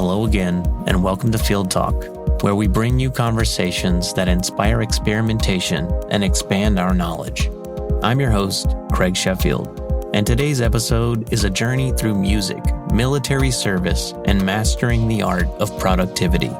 Hello again, and welcome to Field Talk, where we bring you conversations that inspire experimentation and expand our knowledge. I'm your host, Craig Sheffield, and today's episode is a journey through music, military service, and mastering the art of productivity.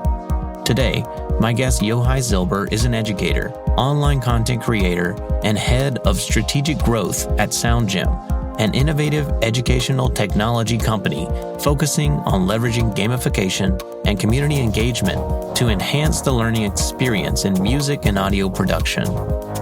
Today, my guest Yohai Zilber is an educator, online content creator, and head of strategic growth at SoundGym, an innovative educational technology company focusing on leveraging gamification and community engagement to enhance the learning experience in music and audio production.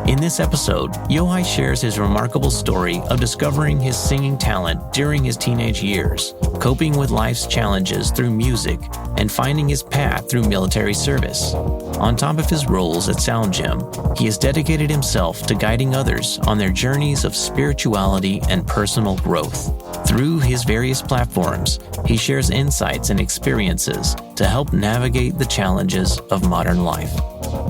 In this episode, Yohai shares his remarkable story of discovering his singing talent during his teenage years, coping with life's challenges through music, and finding his path through military service. On top of his roles at SoundGym, he has dedicated himself to guiding others on their journeys of spirituality and personal growth. Through his various platforms, he shares insights and experiences to help navigate the challenges of modern life.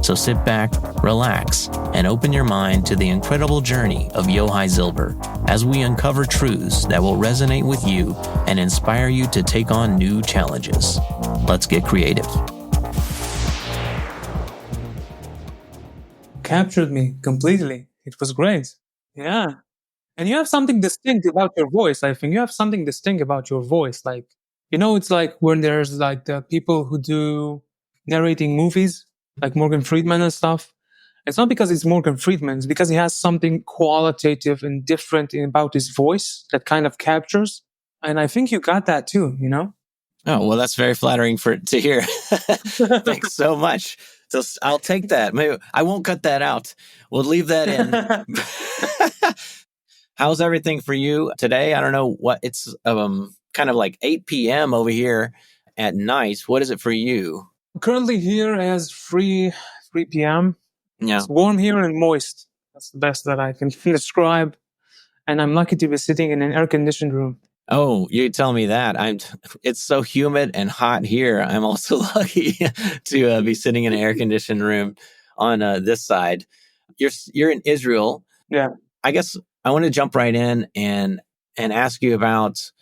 So sit back, relax, and open your mind to the incredible journey of Yohai Zilber as we uncover truths that will resonate with you and inspire you to take on new challenges. Let's get creative. Captured me completely. It was great. Yeah. And you have something distinct about your voice. I think you have something distinct about your voice. It's like when there's like the people who do narrating movies, like Morgan Freeman and stuff. It's not because it's Morgan Freeman, it's because he has something qualitative and different about his voice that kind of captures. And I think you got that too, you know? Oh, well, that's very flattering to hear. Thanks so much. So I'll take that. Maybe I won't cut that out. We'll leave that in. How's everything for you today? I don't know what it's kind of like 8 p.m. over here at night. What is it for you? Currently here as 3 p.m. Yeah. It's warm here and moist. That's the best that I can describe. And I'm lucky to be sitting in an air-conditioned room. Oh, you tell me that. It's so humid and hot here. I'm also lucky to be sitting in an air-conditioned room on this side. You're in Israel. Yeah. I guess I want to jump right in and ask you about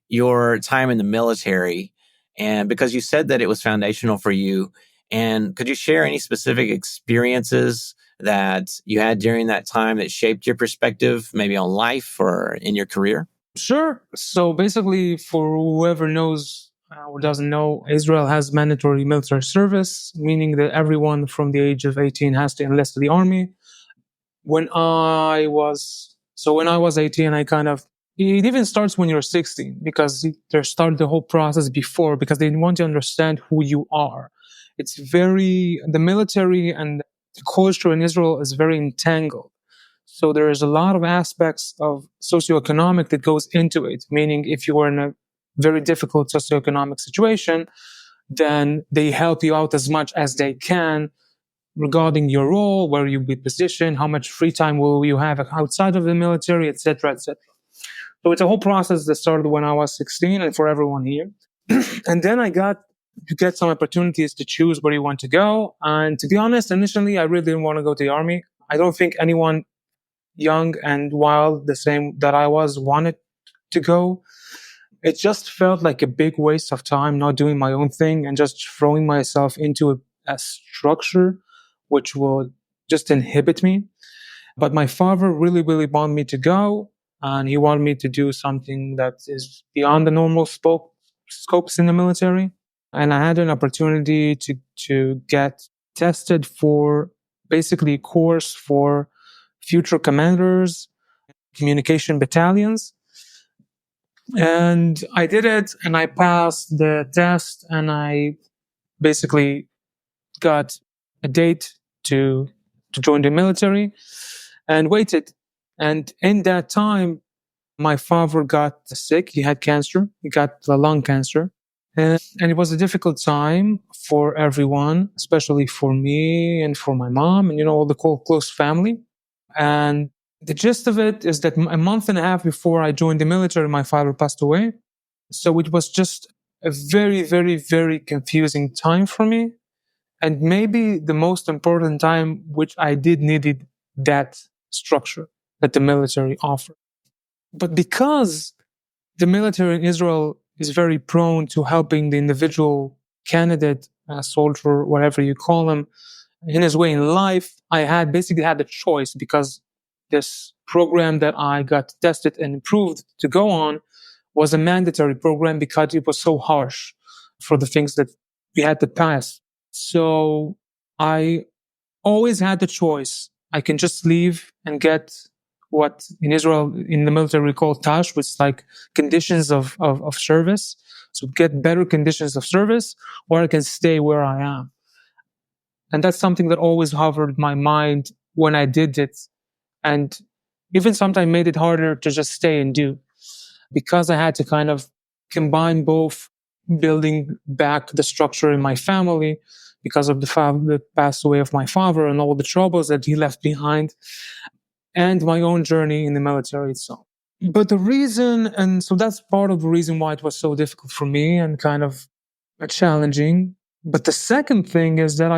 your time in the military, and because you said that it was foundational for you. And could you share any specific experiences that you had during that time that shaped your perspective, maybe on life or in your career? Sure. So basically, for whoever knows or doesn't know, Israel has mandatory military service, meaning that everyone from the age of 18 has to enlist to the army. When I was 18, it even starts when you're 16 because they start the whole process before because they want to understand who you are. The military and the culture in Israel is very entangled. So there is a lot of aspects of socioeconomic that goes into it, meaning if you are in a very difficult socioeconomic situation, then they help you out as much as they can regarding your role, where you'll be positioned, how much free time will you have outside of the military, etc., etc. So it's a whole process that started when I was 16 and for everyone here. And then you get some opportunities to choose where you want to go. And to be honest, initially, I really didn't want to go to the army. I don't think anyone young and wild, the same that I was, wanted to go. It just felt like a big waste of time not doing my own thing and just throwing myself into a structure which will just inhibit me. But my father really, really wanted me to go, and he wanted me to do something that is beyond the normal scopes in the military. And I had an opportunity to get tested for basically a course for future commanders, communication battalions. And I did it, and I passed the test, and I basically got a date to join the military and waited. And in that time, my father got sick. He had cancer. He got lung cancer. And it was a difficult time for everyone, especially for me and for my mom and, all the close family. And the gist of it is that a month and a half before I joined the military, my father passed away. So it was just a very, very, very confusing time for me. And maybe the most important time, which I needed that structure that the military offered. But because the military in Israel is very prone to helping the individual candidate, soldier, whatever you call him, in his way in life. I had basically had the choice because this program that I got tested and approved to go on was a mandatory program because it was so harsh for the things that we had to pass. So I always had the choice. I can just leave and get what in Israel in the military we call tash, which is like conditions of service. So get better conditions of service, or I can stay where I am. And that's something that always hovered my mind when I did it. And even sometimes made it harder to just stay and do, because I had to kind of combine both building back the structure in my family because of the passed away of my father and all the troubles that he left behind, and my own journey in the military itself. But the reason, and so that's part of the reason why it was so difficult for me and kind of challenging. But the second thing is that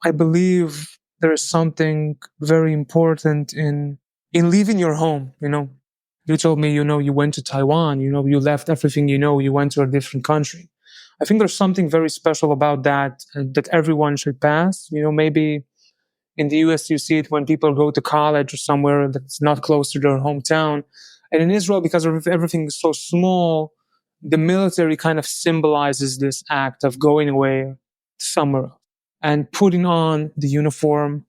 I believe there is something very important in leaving your home. You told me, you went to Taiwan, you left everything, you went to a different country. I think there's something very special about that, that everyone should pass. Maybe in the US, you see it when people go to college or somewhere that's not close to their hometown. And in Israel, because everything is so small, the military kind of symbolizes this act of going away somewhere and putting on the uniform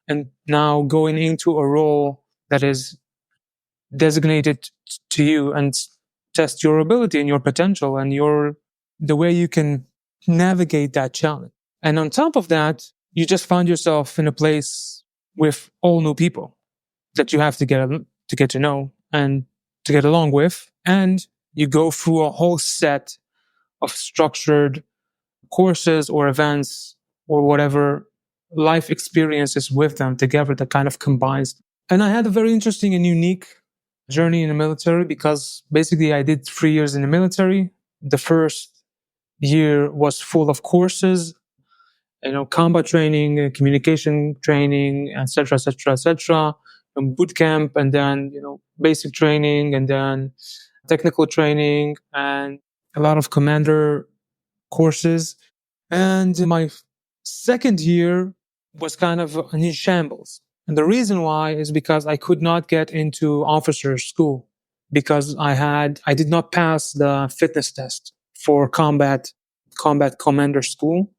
and now going into a role that is designated to you and test your ability and your potential and the way you can navigate that challenge. And on top of that, you just find yourself in a place with all new people that you have to get to know and to get along with. And you go through a whole set of structured courses or events or whatever life experiences with them together that kind of combines. And I had a very interesting and unique journey in the military because basically I did 3 years in the military. The first year was full of courses, combat training, communication training, etc., etc., etc., boot camp, and then, basic training, and then technical training, and a lot of commander courses. And my second year was kind of in shambles. And the reason why is because I could not get into officer school because I did not pass the fitness test for combat commander school.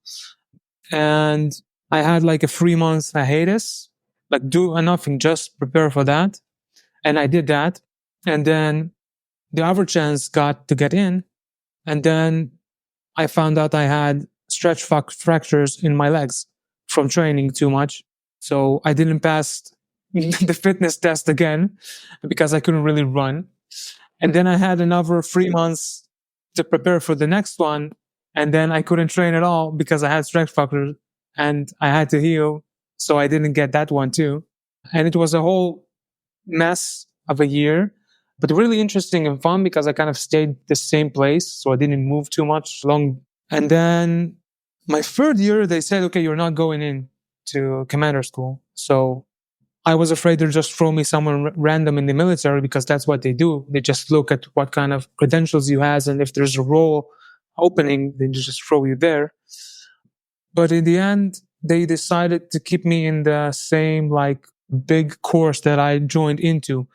And I had like a 3 month hiatus, like do nothing, just prepare for that. And I did that. And then the other chance got to get in. And then I found out I had stretch fractures in my legs from training too much. So I didn't pass the fitness test again because I couldn't really run. And then I had another 3 months to prepare for the next one. And then I couldn't train at all because I had stretch fractures and I had to heal. So I didn't get that one too. And it was a whole mess of a year, but really interesting and fun because I kind of stayed the same place. So I didn't move too much long. And then my third year, they said, okay, you're not going in to commander school. So I was afraid they'd just throw me somewhere random in the military because that's what they do. They just look at what kind of credentials you have. And if there's a role opening, they just throw you there. But in the end, they decided to keep me in the same like big course that I joined into.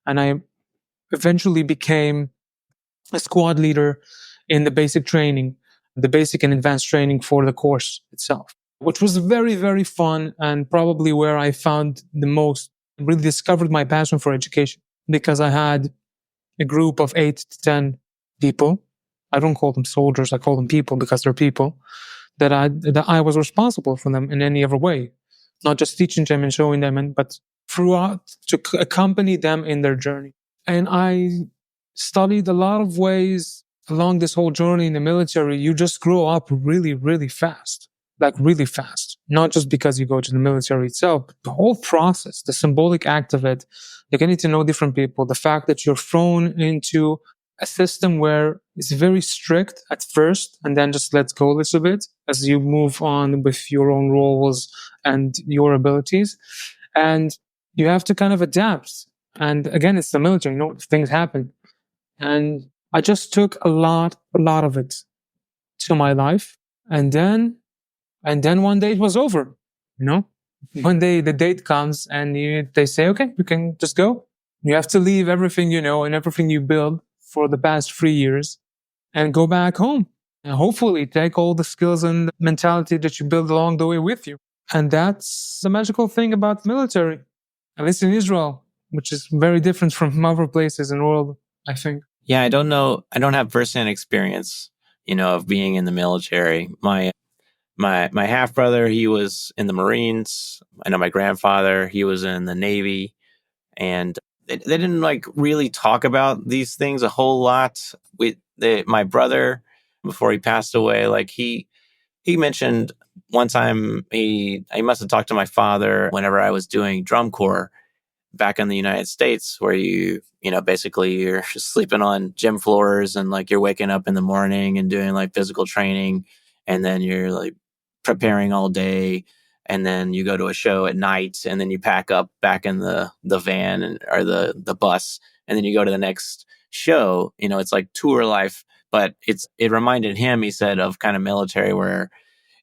And I eventually became a squad leader in the basic training, the basic and advanced training for the course itself, which was very, very fun and probably where I found the most, really discovered my passion for education because I had a group of 8 to 10 people. I don't call them soldiers. I call them people because they're people that I was responsible for them in any other way, not just teaching them and showing them, but throughout to accompany them in their journey. And I studied a lot of ways along this whole journey in the military. You just grow up really, really fast, like really fast, not just because you go to the military itself, but the whole process, the symbolic act of it, you're getting to know different people, the fact that you're thrown into a system where it's very strict at first and then just lets go a little bit as you move on with your own roles and your abilities. And you have to kind of adapt. And again, it's the military, things happen. And I just took a lot of it to my life. And then one day it was over, you know? One day the date comes and they say, okay, you can just go. You have to leave everything you know and everything you built for the past 3 years and go back home. And hopefully take all the skills and mentality that you built along the way with you. And that's the magical thing about military, at least in Israel, which is very different from other places in the world, I think. Yeah, I don't know. I don't have firsthand experience, of being in the military. My half brother, he was in the Marines. I know my grandfather, he was in the Navy, and they didn't like really talk about these things a whole lot. My brother, before he passed away, like he mentioned one time he must have talked to my father whenever I was doing drum corps back in the United States, where basically you're just sleeping on gym floors and like you're waking up in the morning and doing like physical training, and then you're like preparing all day, and then you go to a show at night, and then you pack up back in the van or the bus, and then you go to the next show. It's like tour life, but it reminded him, he said, of kind of military where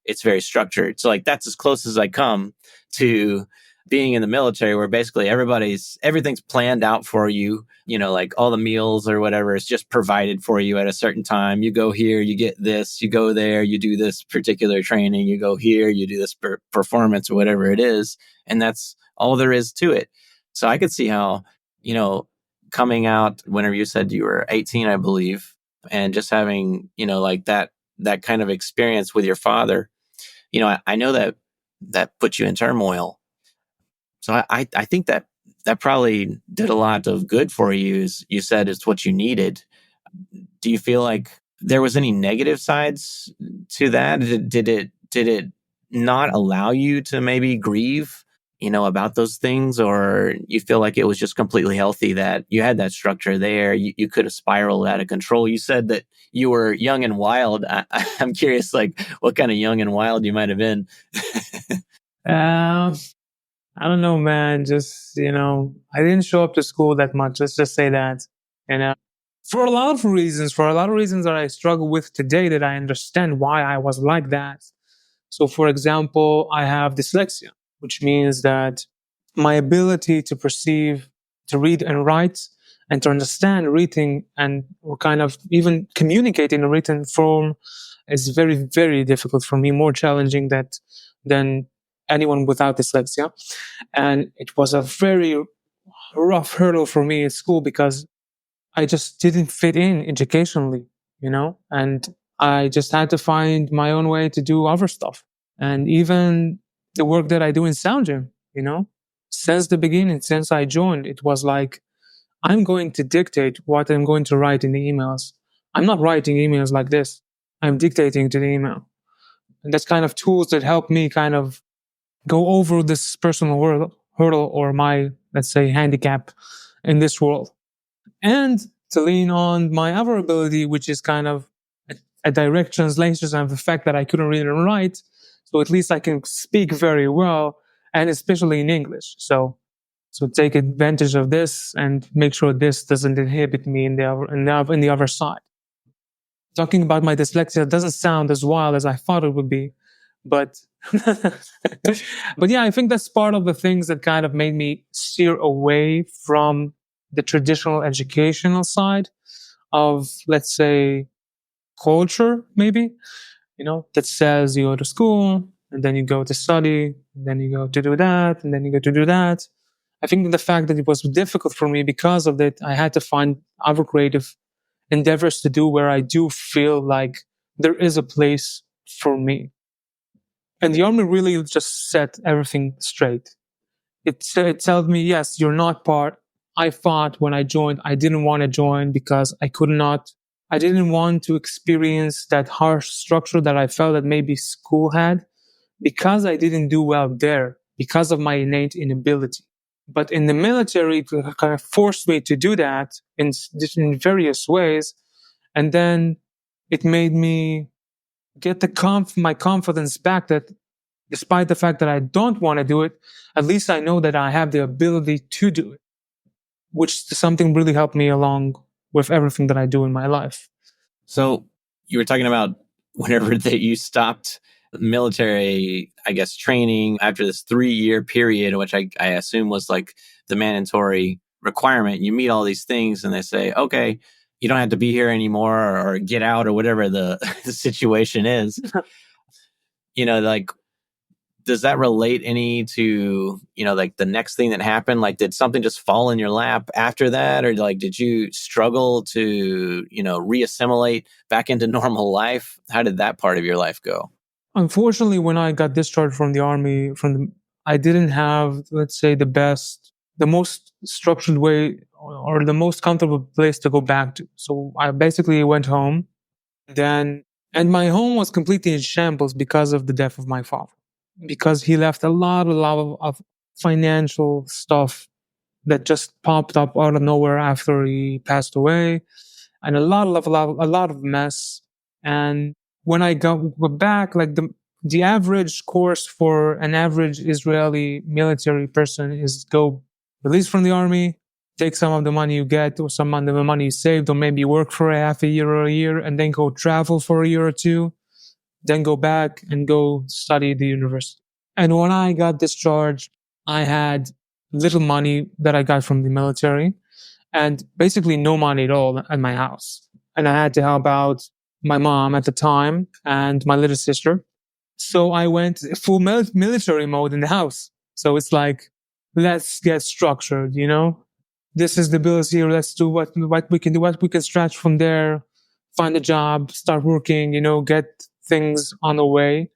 it's very structured. So like that's as close as I come to being in the military, where basically everything's planned out for you. Like all the meals or whatever is just provided for you at a certain time. You go here, you get this, you go there, you do this particular training, you go here, you do this performance or whatever it is. And that's all there is to it. So I could see how, coming out whenever you said you were 18, I believe, and just having, like that kind of experience with your father, I know that puts you in turmoil. So I think that probably did a lot of good for you. As you said, it's what you needed. Do you feel like there was any negative sides to that? Did it not allow you to maybe grieve, about those things, or you feel like it was just completely healthy that you had that structure there? You could have spiraled out of control. You said that you were young and wild. I'm curious, like what kind of young and wild you might have been. I don't know, man. Just, I didn't show up to school that much. Let's just say that. And for a lot of reasons that I struggle with today, that I understand why I was like that. So, for example, I have dyslexia, which means that my ability to perceive, to read and write, and to understand reading or kind of even communicate in a written form is very, very difficult for me, more challenging than anyone without dyslexia. And it was a very rough hurdle for me at school because I just didn't fit in educationally, and I just had to find my own way to do other stuff. And even the work that I do in sound gym, since the beginning, since I joined, it was like, I'm going to dictate what I'm going to write in the emails. I'm not writing emails like this. I'm dictating to the email. And that's kind of tools that help me kind of go over this personal hurdle or my, let's say, handicap in this world. And to lean on my other ability, which is kind of a direct translation of the fact that I couldn't read and write. So at least I can speak very well, and especially in English. So take advantage of this and make sure this doesn't inhibit me in the other side. Talking about my dyslexia doesn't sound as wild as I thought it would be, but but yeah, I think that's part of the things that kind of made me steer away from the traditional educational side of, let's say, culture, maybe, that says you go to school and then you go to study and then you go to do that and then you go to do that. I think the fact that it was difficult for me because of that, I had to find other creative endeavors to do where I do feel like there is a place for me. And the army really just set everything straight. It tells me, yes, you're not part. I thought when I joined, I didn't want to join because I didn't want to experience that harsh structure that I felt that maybe school had, because I didn't do well there because of my innate inability. But in the military, it kind of forced me to do that in various ways. And then it made me get my confidence back that despite the fact that I don't want to do it, at least I know that I have the ability to do it, which is something really helped me along with everything that I do in my life. So you were talking about whenever that you stopped military, I guess, training after this 3-year period, which I assume was like the mandatory requirement. You meet all these things and they say, okay, you don't have to be here anymore or get out or whatever the, the situation is. Like, does that relate any to, like the next thing that happened? Like, did something just fall in your lap after that? Or like, did you struggle to, reassimilate back into normal life? How did that part of your life go? Unfortunately, when I got discharged from the army, I didn't have, let's say, the most structured way or the most comfortable place to go back to. So I basically went home then, and my home was completely in shambles because of the death of my father, because he left a lot of financial stuff that just popped up out of nowhere after he passed away, and a lot of mess. And when I got back, like the average course for an average Israeli military person is go release from the army, take some of the money you get or some of the money you saved, or maybe work for a half a year or a year, and then go travel for a year or two, then go back and go study at the university. And when I got discharged, I had little money that I got from the military and basically no money at all at my house. And I had to help out my mom at the time and my little sister. So I went full military mode in the house. So it's like, let's get structured, This is the bills here. Let's do what we can do, what we can stretch from there, find a job, start working, get things on the way.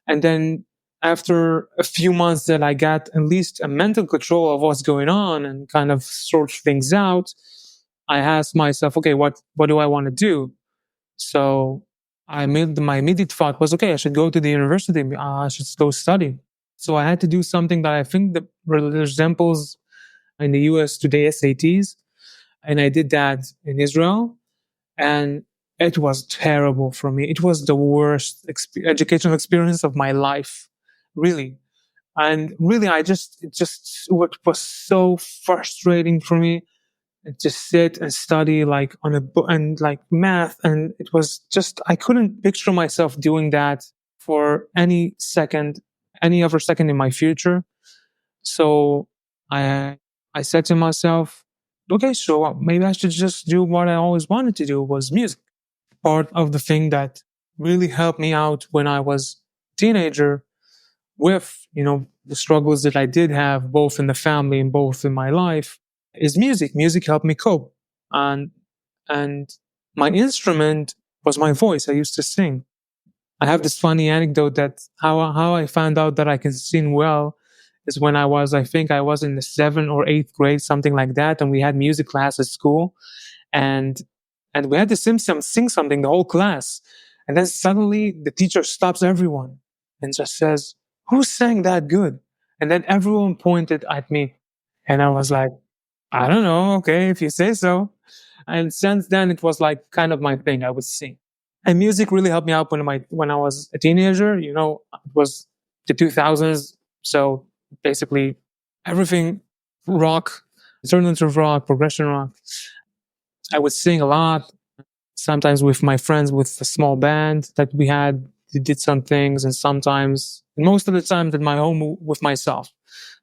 And then after a few months that I got at least a mental control of what's going on and kind of sort things out, I asked myself, okay, what do I want to do? So my immediate thought was, okay, I should go to the university. I should go study. So I had to do something that I think that resembles in the US today SATs. And I did that in Israel. And it was terrible for me. It was the worst educational experience of my life, really. And really, what was so frustrating for me, just sit and study like on a book and like math. And it was just, I couldn't picture myself doing that for any other second in my future. So I said to myself, okay, so maybe I should just do what I always wanted to do, was music. Part of the thing that really helped me out when I was a teenager with, the struggles that I did have both in the family and both in my life is music. Music helped me cope. And, and my instrument was my voice. I used to sing. I have this funny anecdote that how I found out that I can sing well is when I think I was in the 7th or 8th grade, something like that. And we had music class at school and we had to sing something, the whole class. And then suddenly the teacher stops everyone and just says, who sang that good? And then everyone pointed at me. And I was like, I don't know. Okay, if you say so. And since then, it was like kind of my thing. I would sing. And music really helped me out when I was a teenager. It was the 2000s. So basically everything rock, alternative rock, progression rock. I would sing a lot, sometimes with my friends with a small band that we had. We did some things, and most of the time at my home with myself.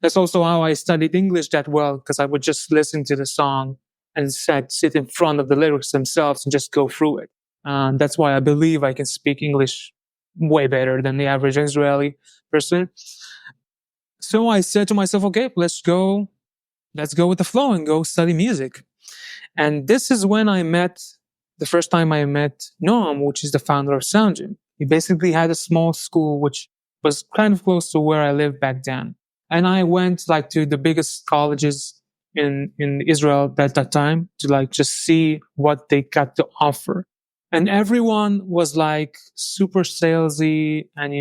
That's also how I studied English that well, because I would just listen to the song and sit in front of the lyrics themselves and just go through it. And that's why I believe I can speak English way better than the average Israeli person. So I said to myself, okay, let's go with the flow and go study music. And this is when the first time I met Noam, which is the founder of Sound Gym. He basically had a small school, which was kind of close to where I lived back then. And I went like to the biggest colleges in Israel at that time to like just see what they got to offer. And everyone was like super salesy and,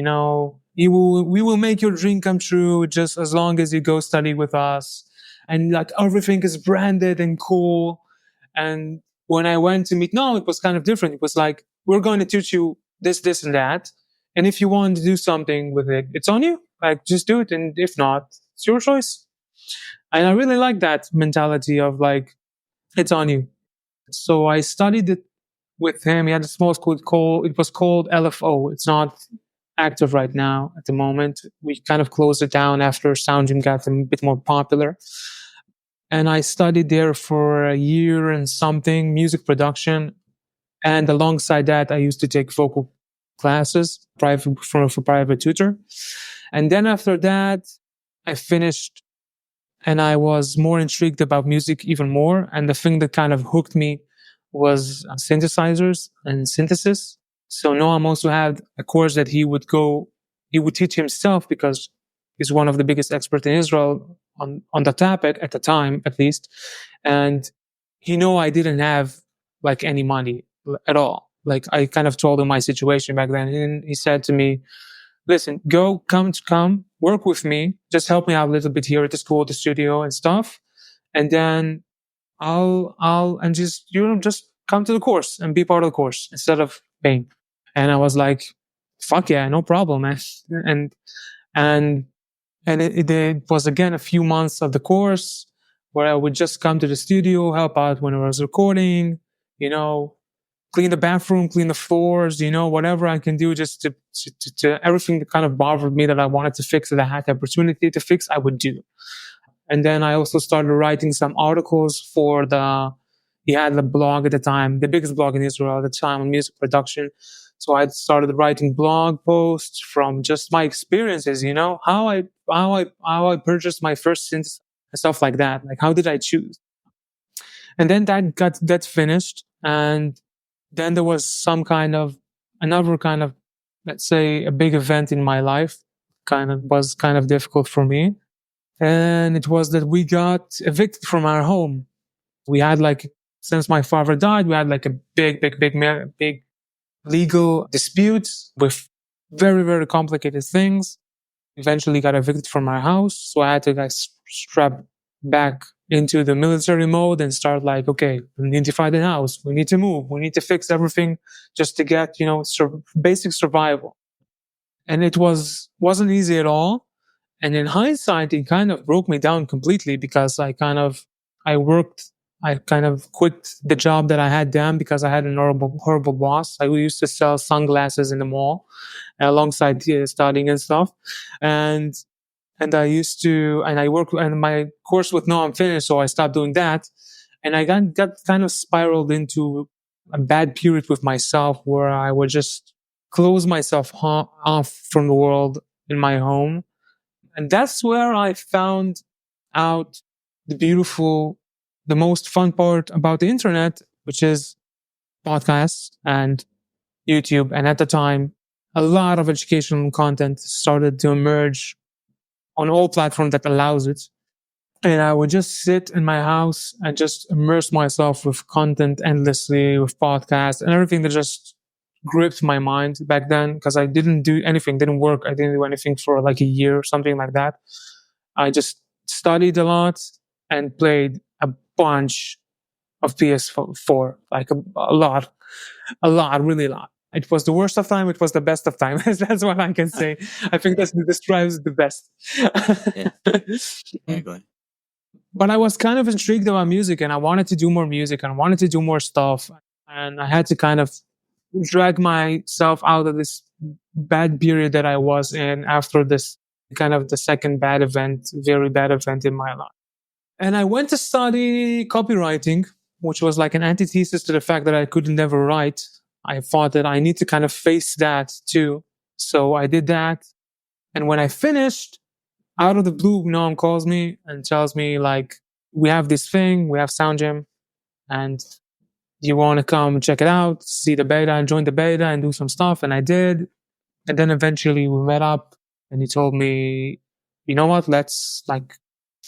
we will make your dream come true just as long as you go study with us. And like everything is branded and cool. And when I went to meet Noam, it was kind of different. It was like, we're going to teach you this, and that. And if you want to do something with it, it's on you. Like, just do it. And if not, it's your choice. And I really like that mentality of like, it's on you. So I studied it with him. He had a small school it was called LFO. It's not active right now at the moment. We kind of closed it down after Sound Gym got a bit more popular. And I studied there for a year and something, music production. And alongside that, I used to take vocal classes private for private tutor. And then after that, I finished and I was more intrigued about music even more. And the thing that kind of hooked me was synthesizers and synthesis. So Noam also had a course that he would teach himself because he's one of the biggest experts in Israel on the topic at the time, at least. And I didn't have like any money at all. Like I kind of told him my situation back then. And he said to me, listen, come, work with me. Just help me out a little bit here at the school, the studio and stuff. And then and just come to the course and be part of the course instead of paying. And I was like, fuck yeah, no problem, man. And, and, it was again a few months of the course where I would just come to the studio, help out when I was recording, clean the bathroom, clean the floors, whatever I can do just to everything that kind of bothered me that I wanted to fix, that I had the opportunity to fix, I would do. And then I also started writing some articles he had a blog at the time, the biggest blog in Israel at the time on music production. So I started writing blog posts from just my experiences, how I purchased my first synth and stuff like that. Like, how did I choose? And then that finished. And then there was another kind of, let's say, a big event in my life was kind of difficult for me. And it was that we got evicted from our home. We had since my father died, we had like a big legal dispute with very, very complicated things. Eventually got evicted from our house. So I had to strap back into the military mode and start okay, we need to find a house. We need to move. We need to fix everything just to get, basic survival. And it wasn't easy at all. And in hindsight, it kind of broke me down completely because I kind of quit the job that I had then because I had an horrible boss. I used to sell sunglasses in the mall alongside studying and stuff. And I worked, and my course with Noam finished, so I stopped doing that. And I got kind of spiraled into a bad period with myself where I would just close myself off from the world in my home. And that's where I found out the most fun part about the internet, which is podcasts and YouTube. And at the time, a lot of educational content started to emerge on all platforms that allows it. And I would just sit in my house and just immerse myself with content endlessly, with podcasts and everything that just gripped my mind back then because I didn't do anything, didn't work. I didn't do anything for like a year or something like that. I just studied a lot and played a bunch of PS4, like a lot, really a lot. It was the worst of time. It was the best of time. That's what I can say. I think that describes the best. Yeah. Yeah, go ahead. But I was kind of intrigued about music and I wanted to do more music and I wanted to do more stuff. And I had to kind of drag myself out of this bad period that I was in after this kind of the second very bad event in my life. And I went to study copywriting, which was like an antithesis to the fact that I could never write. I thought that I need to kind of face that too. So I did that. And when I finished, out of the blue, Noam calls me and tells me we have this thing, we have Sound Gym, and you want to come check it out, see the beta and join the beta and do some stuff. And I did. And then eventually we met up and he told me, you know what,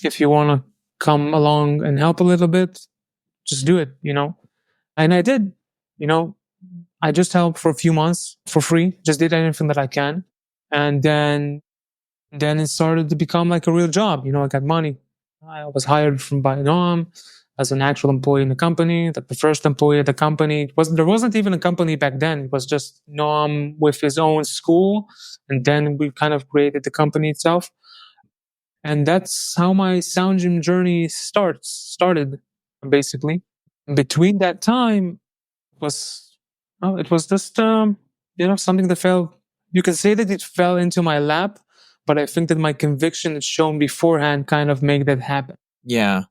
if you want to come along and help a little bit, just do it, And I did, I just helped for a few months for free, just did anything that I can. And then it started to become like a real job. I got money. I was hired by Noam as an actual employee in the company, the first employee at the company. There wasn't even a company back then. It was just Noam with his own school. And then we kind of created the company itself. And that's how my Sound Gym journey started, basically. Between that time was, well, it was just something that fell. You can say that it fell into my lap, but I think that my conviction that's shown beforehand kind of make that happen. Yeah.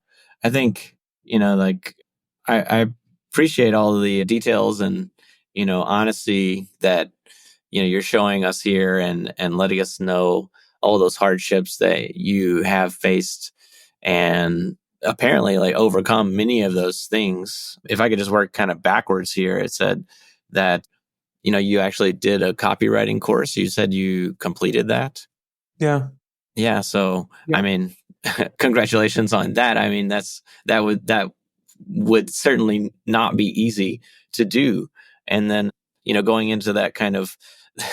I think, like I appreciate all of the details and, honesty that, you're showing us here and letting us know all those hardships that you have faced and apparently like overcome many of those things. If I could just work kind of backwards here, it said that, you actually did a copywriting course. You said you completed that. Yeah. Yeah. So, Yeah. I mean, congratulations on that. I mean, that would certainly not be easy to do. And then, going into that kind of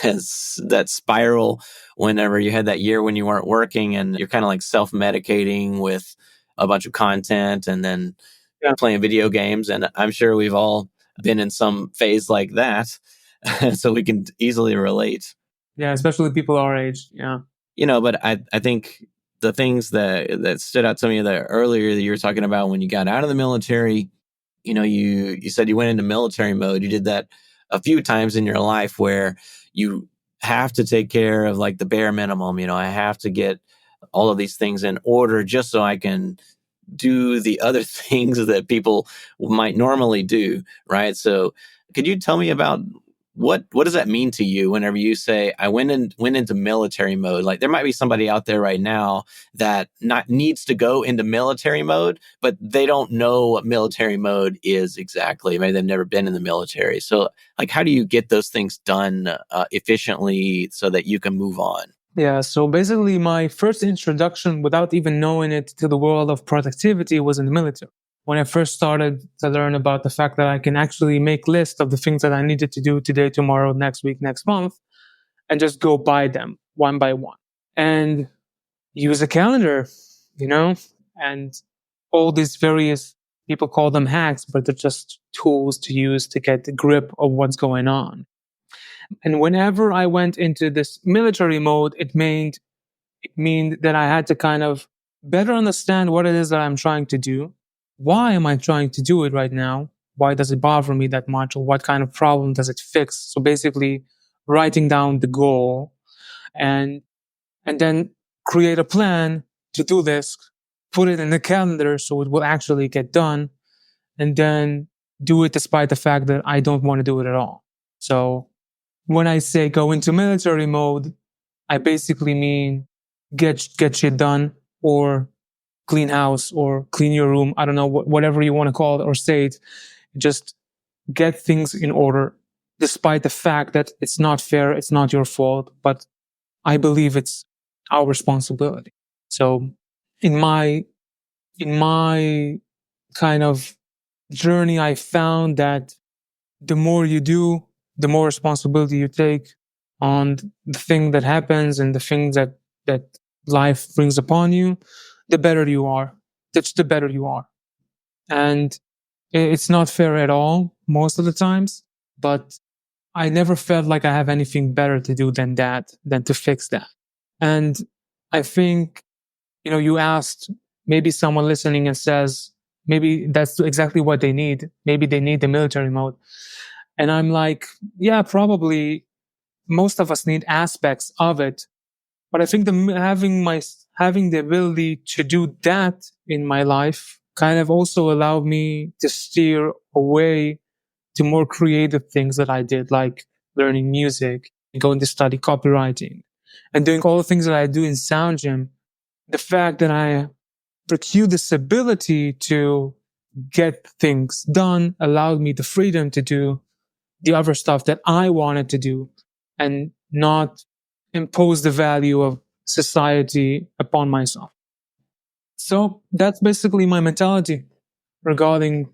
that spiral whenever you had that year when you weren't working and you're kind of like self-medicating with a bunch of content and then playing video games. And I'm sure we've all been in some phase like that. So we can easily relate. Yeah, especially people our age. Yeah. But I think the things that stood out to me that earlier that you were talking about when you got out of the military, you said you went into military mode. You did that a few times in your life where you have to take care of like the bare minimum. I have to get all of these things in order just so I can do the other things that people might normally do, right? So could you tell me about what does that mean to you whenever you say I went into military mode? Like there might be somebody out there right now that not needs to go into military mode, but they don't know what military mode is exactly. Maybe they've never been in the military. So like how do you get those things done efficiently so that you can move on? Yeah, so basically my first introduction without even knowing it to the world of productivity was in the military. When I first started to learn about the fact that I can actually make lists of the things that I needed to do today, tomorrow, next week, next month, and just go by them one by one. And use a calendar, and all these various people call them hacks, but they're just tools to use to get the grip of what's going on. And whenever I went into this military mode, it meant that I had to kind of better understand what it is that I'm trying to do. Why am I trying to do it right now? Why does it bother me that much? Or what kind of problem does it fix? So basically writing down the goal and then create a plan to do this, put it in the calendar so it will actually get done, and then do it despite the fact that I don't want to do it at all. So when I say go into military mode, I basically mean get shit done, or clean house, or clean your room. I don't know, whatever you want to call it or say it. Just get things in order, despite the fact that it's not fair, it's not your fault, but I believe it's our responsibility. So in my kind of journey, I found that the more you do, the more responsibility you take on the thing that happens and the things that life brings upon you, the better you are. That's the better you are. And it's not fair at all most of the times, but I never felt like I have anything better to do than to fix that. And I think, you asked maybe someone listening and says, maybe that's exactly what they need. Maybe they need the military mode. And I'm like, yeah, probably most of us need aspects of it. But I think having the ability to do that in my life kind of also allowed me to steer away to more creative things that I did, like learning music, going to study copywriting, and doing all the things that I do in Sound Gym. The fact that I pursue this ability to get things done allowed me the freedom to do the other stuff that I wanted to do and not impose the value of society upon myself. So that's basically my mentality regarding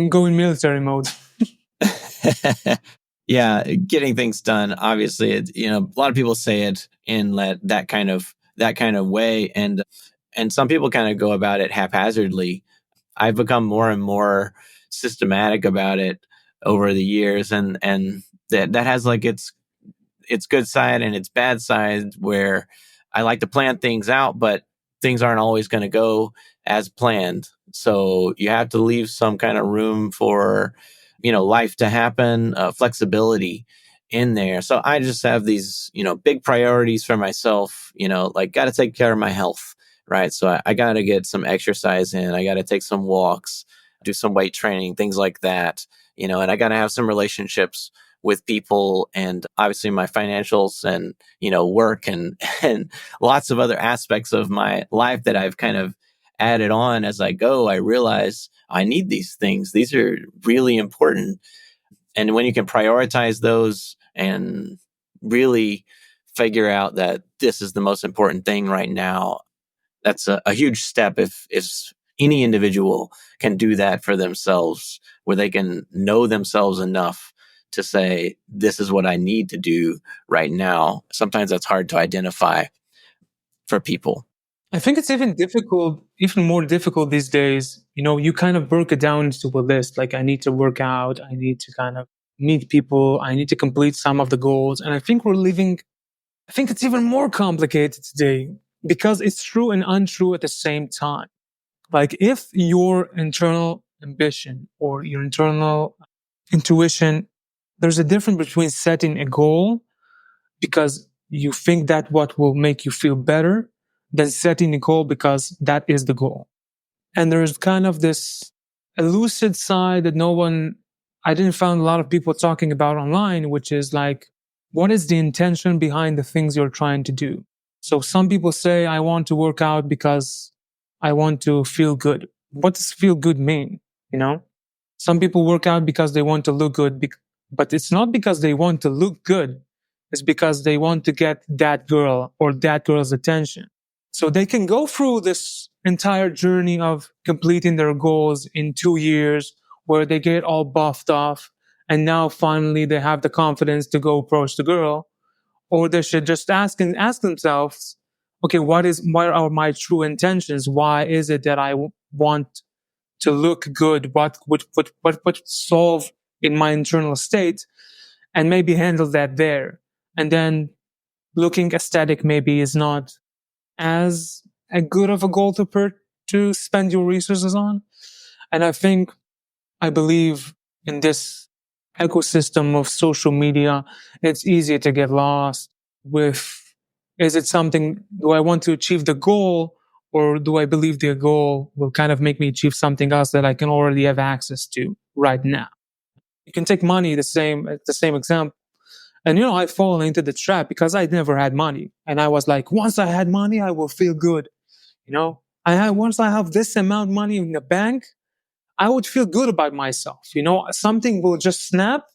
going military mode. Yeah, getting things done. Obviously, a lot of people say it in that kind of way, and some people kind of go about it haphazardly. I've become more and more systematic about it over the years, and that has like its good side and its bad side, where I like to plan things out, but things aren't always going to go as planned. So you have to leave some kind of room for, life to happen, flexibility in there. So I just have these, big priorities for myself, like got to take care of my health, right? So I got to get some exercise in. I got to take some walks, do some weight training, things like that, and I got to have some relationships with people, and obviously my financials and, work and, and lots of other aspects of my life that I've kind of added on as I go. I realize I need these things. These are really important. And when you can prioritize those and really figure out that this is the most important thing right now, that's a huge step. If any individual can do that for themselves, where they can know themselves enough to say, this is what I need to do right now. Sometimes that's hard to identify for people. I think it's even more difficult these days. You kind of break it down into a list. Like, I need to work out, I need to kind of meet people, I need to complete some of the goals. And I think it's even more complicated today because it's true and untrue at the same time. Like, if your internal ambition or your internal intuition, there's a difference between setting a goal because you think that what will make you feel better than setting a goal because that is the goal. And there's kind of this elusive side that I didn't find a lot of people talking about online, which is like, what is the intention behind the things you're trying to do? So some people say, I want to work out because I want to feel good. What does feel good mean? You know, some people work out because they want to look good, but it's not because they want to look good. It's because they want to get that girl or that girl's attention. So they can go through this entire journey of completing their goals in 2 years where they get all buffed off. And now finally they have the confidence to go approach the girl. Or they should just ask themselves, okay, what are my true intentions? Why is it that I want to look good? What would solve in my internal state? And maybe handle that there. And then looking aesthetic maybe is not as a good of a goal to spend your resources on. And I believe in this ecosystem of social media, it's easy to get lost with, is it something, do I want to achieve the goal, or do I believe the goal will kind of make me achieve something else that I can already have access to right now? You can take money, the same example. And I fall into the trap because I never had money. And I was like, once I had money, I will feel good. Once I have this amount of money in the bank, I would feel good about myself. Something will just snap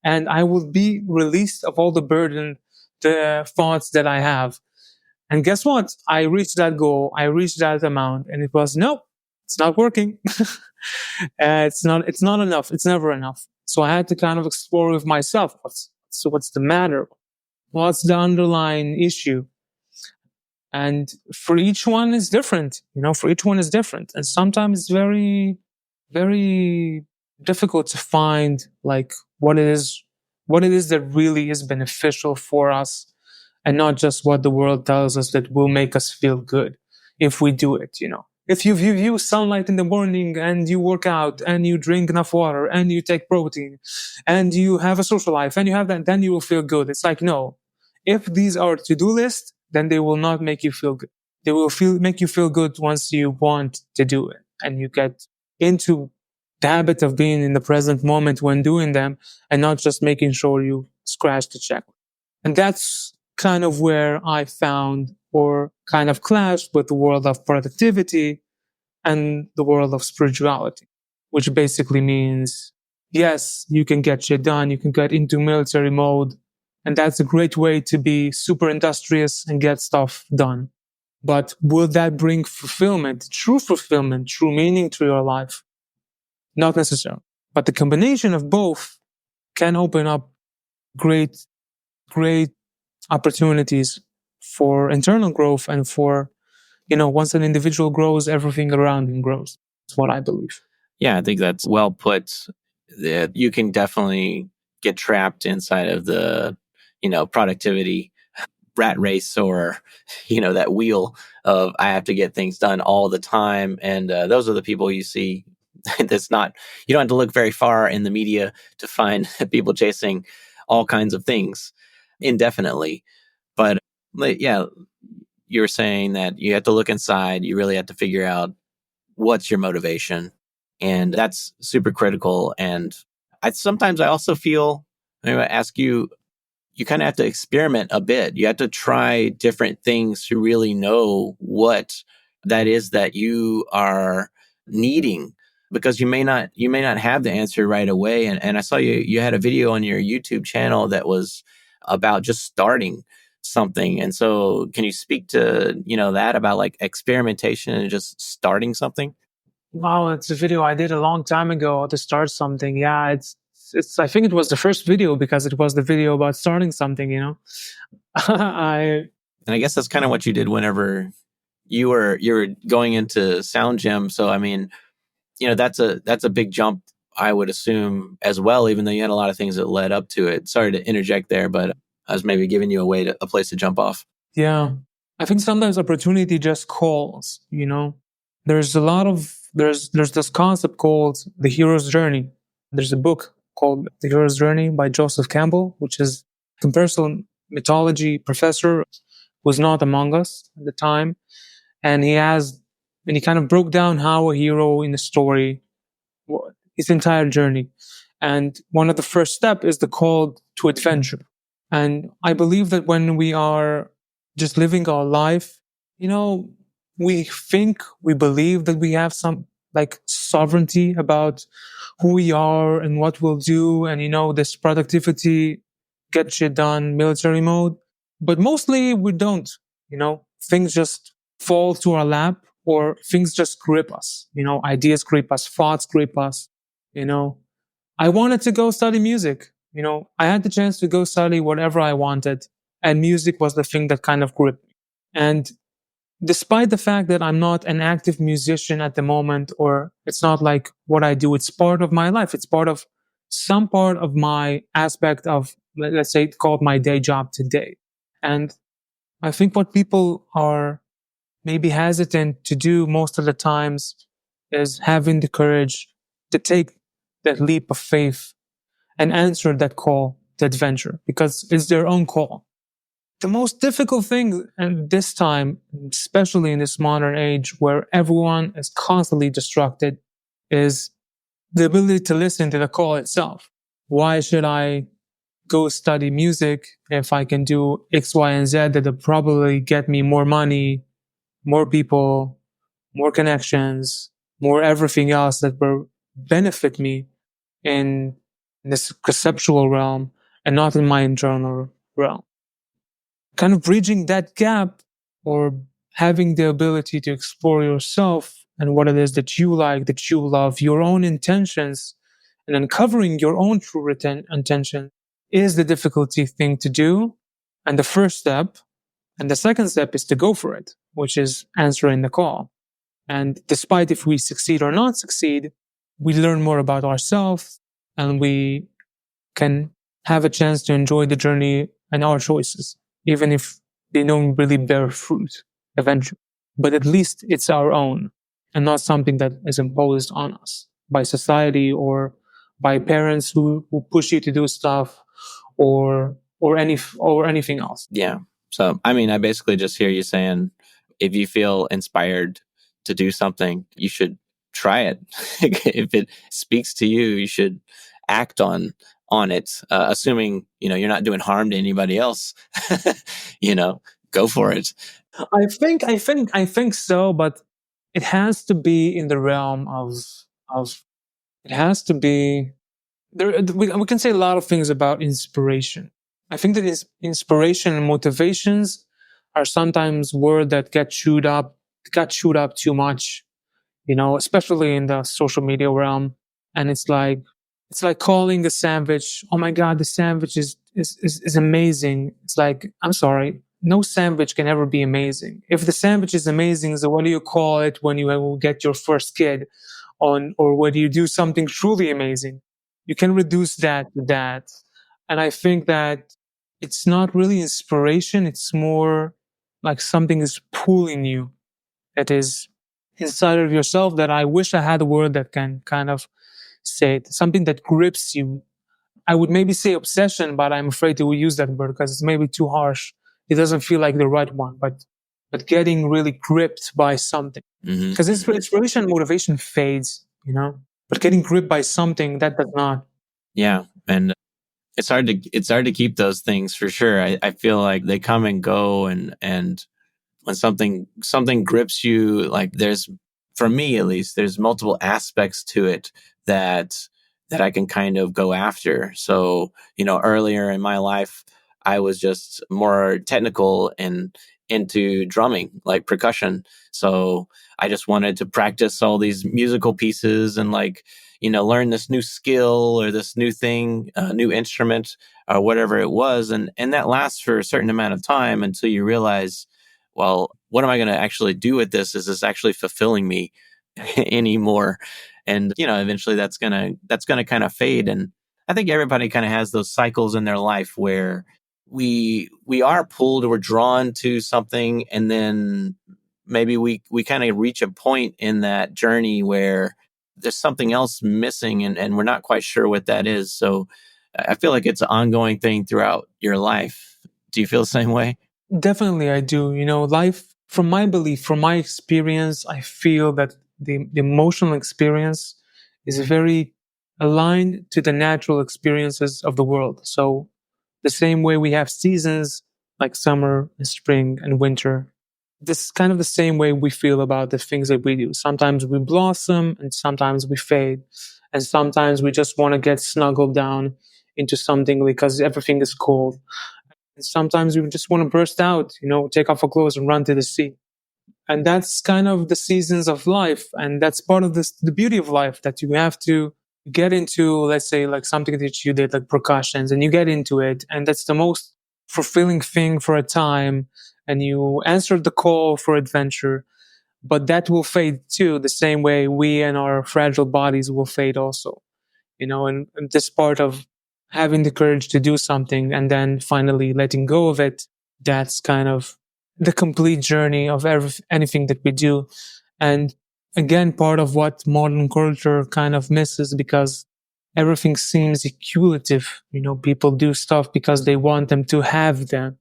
and I will be released of all the burden, the thoughts that I have. And guess what? I reached that goal. I reached that amount and it was, nope, it's not working. It's not enough. It's never enough. So I had to kind of explore with myself. What's the matter? What's the underlying issue? And for each one is different. For each one is different. And sometimes it's very, very difficult to find like what it is that really is beneficial for us, and not just what the world tells us that will make us feel good if we do it. If you use sunlight in the morning and you work out and you drink enough water and you take protein and you have a social life and you have that, then you will feel good. It's like, no, if these are to-do lists, then they will not make you feel good. They will make you feel good once you want to do it and you get into the habit of being in the present moment when doing them, and not just making sure you scratch the check. And that's kind of where I found, or kind of clashed with, the world of productivity and the world of spirituality, which basically means, yes, you can get shit done. You can get into military mode. And that's a great way to be super industrious and get stuff done. But will that bring fulfillment, true meaning to your life? Not necessarily. But the combination of both can open up great, great opportunities for internal growth, and for, once an individual grows, everything around him grows. That's what I believe. Yeah, I think that's well put. That you can definitely get trapped inside of the, productivity rat race or, that wheel of I have to get things done all the time. And those are the people you see. That's not, you don't have to look very far in the media to find people chasing all kinds of things indefinitely. But yeah, you're saying that you have to look inside. You really have to figure out what's your motivation. And that's super critical. And sometimes I also feel, I'm going to ask you, you kind of have to experiment a bit. You have to try different things to really know what that is that you are needing, because you may not have the answer right away. And I saw you had a video on your YouTube channel that was about just starting something. And so can you speak to, that about like experimentation and just starting something? Wow, it's a video I did a long time ago to start something. Yeah, it's. I think it was the first video because it was the video about starting something. I And I guess that's kind of what you did whenever you were going into Sound Gym. So I mean, that's a big jump, I would assume, as well, even though you had a lot of things that led up to it. Sorry to interject there, but I was maybe giving you a place to jump off. Yeah, I think sometimes opportunity just calls. There's a lot of there's this concept called the hero's journey. There's a book called The Hero's Journey by Joseph Campbell, which is a comparison mythology professor, was not among us at the time, and he kind of broke down how a hero in the story, his entire journey, and one of the first step is the call to adventure. And I believe that when we are just living our life, we think, we believe that we have some like sovereignty about who we are and what we'll do. And, this productivity, get shit done, military mode. But mostly we don't, things just fall to our lap or things just grip us, ideas grip us, thoughts grip us, you know, I wanted to go study music. I had the chance to go study whatever I wanted, and music was the thing that kind of gripped me. And despite the fact that I'm not an active musician at the moment, or it's not like what I do, it's part of my life. It's some part of my aspect of, let's say, called my day job today. And I think what people are maybe hesitant to do most of the times is having the courage to take that leap of faith and answer that call to adventure, because it's their own call. The most difficult thing at this time, especially in this modern age where everyone is constantly distracted, is the ability to listen to the call itself. Why should I go study music if I can do X, Y, and Z that'll probably get me more money, more people, more connections, more everything else that will benefit me in this conceptual realm and not in my internal realm. Kind of bridging that gap, or having the ability to explore yourself and what it is that you like, that you love, your own intentions, and uncovering your own true intention is the difficulty thing to do. And the first step, and the second step is to go for it, which is answering the call. And despite if we succeed or not succeed, we learn more about ourselves, and we can have a chance to enjoy the journey and our choices, even if they don't really bear fruit eventually. But at least it's our own and not something that is imposed on us by society or by parents who push you to do stuff or anything else. Yeah. So, I mean, I basically just hear you saying, if you feel inspired to do something, you should try it. If it speaks to you, you should act on it, assuming, you're not doing harm to anybody else. Go for it. I think so, but it has to be in the realm of it has to be there. We can say a lot of things about inspiration. I think that inspiration and motivations are sometimes words that got chewed up too much, especially in the social media realm. And it's like calling a sandwich, oh my God, the sandwich is amazing. It's like, I'm sorry, no sandwich can ever be amazing. If the sandwich is amazing, so what do you call it when you will get your first kid or when you do something truly amazing? You can reduce that to that. And I think that it's not really inspiration. It's more like something is pulling you, that is inside of yourself, that I wish I had a word that can kind of say it. Something that grips you. I would maybe say obsession, but I'm afraid to use that word because it's maybe too harsh. It doesn't feel like the right one, but getting really gripped by something. Because inspiration and motivation fades, but getting gripped by something that does not. Yeah. And it's hard to keep those things for sure. I feel like they come and go, and when something grips you, like there's, for me at least, there's multiple aspects to it that I can kind of go after. So, earlier in my life, I was just more technical and into drumming, like percussion. So I just wanted to practice all these musical pieces and, like, learn this new skill or this new thing, new instrument or whatever it was. And that lasts for a certain amount of time until you realize, well, what am I going to actually do with this? Is this actually fulfilling me anymore? And, eventually that's going to kind of fade. And I think everybody kind of has those cycles in their life where we are pulled or we're drawn to something, and then maybe we kind of reach a point in that journey where there's something else missing, and we're not quite sure what that is. So I feel like it's an ongoing thing throughout your life. Do you feel the same way? Definitely, I do. Life, from my belief, from my experience, I feel that the emotional experience is very aligned to the natural experiences of the world. So, the same way we have seasons like summer and spring and winter, this is kind of the same way we feel about the things that we do. Sometimes we blossom and sometimes we fade. And sometimes we just want to get snuggled down into something because everything is cold. And sometimes we just want to burst out, take off our clothes and run to the sea. And that's kind of the seasons of life. And that's part of the beauty of life, that you have to get into, let's say, like something that you did, like percussions, and you get into it. And that's the most fulfilling thing for a time. And you answer the call for adventure. But that will fade too, the same way we and our fragile bodies will fade also. And this part of having the courage to do something and then finally letting go of it, that's kind of the complete journey of anything that we do. And again, part of what modern culture kind of misses, because everything seems accumulative. People do stuff because they want them to have them.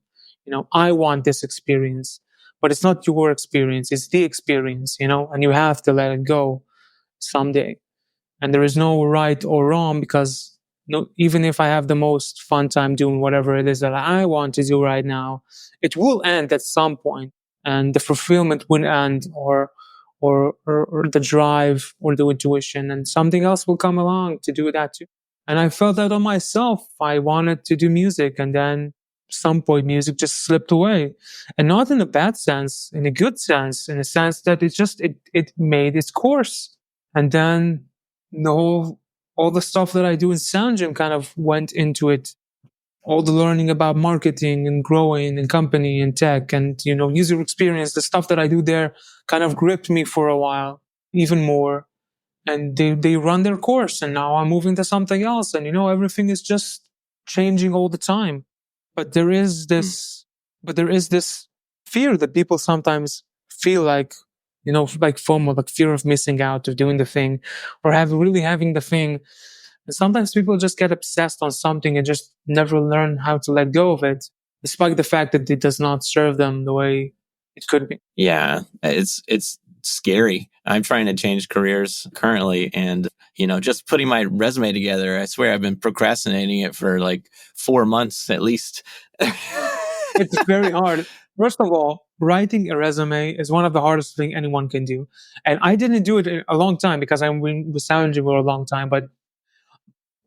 I want this experience, but it's not your experience, it's the experience, and you have to let it go someday. And there is no right or wrong, because even if I have the most fun time doing whatever it is that I want to do right now, it will end at some point, and the fulfillment will end, or the drive or the intuition, and something else will come along to do that too. And I felt that on myself. I wanted to do music, and then some point music just slipped away, and not in a bad sense, in a good sense, in a sense that it made its course. And then all the stuff that I do in Sound Gym kind of went into it. All the learning about marketing and growing and company and tech and, user experience, the stuff that I do there kind of gripped me for a while, even more. And they run their course, and now I'm moving to something else. And, everything is just changing all the time. But there is this fear that people sometimes feel like, like FOMO, like fear of missing out, of doing the thing, or really having the thing. And sometimes people just get obsessed on something and just never learn how to let go of it, despite the fact that it does not serve them the way it could be. Yeah, it's scary. I'm trying to change careers currently, and just putting my resume together, I swear I've been procrastinating it for like 4 months at least. It's very hard. First of all, writing a resume is one of the hardest things anyone can do. And I didn't do it in a long time, because I'm with Sound for a long time, but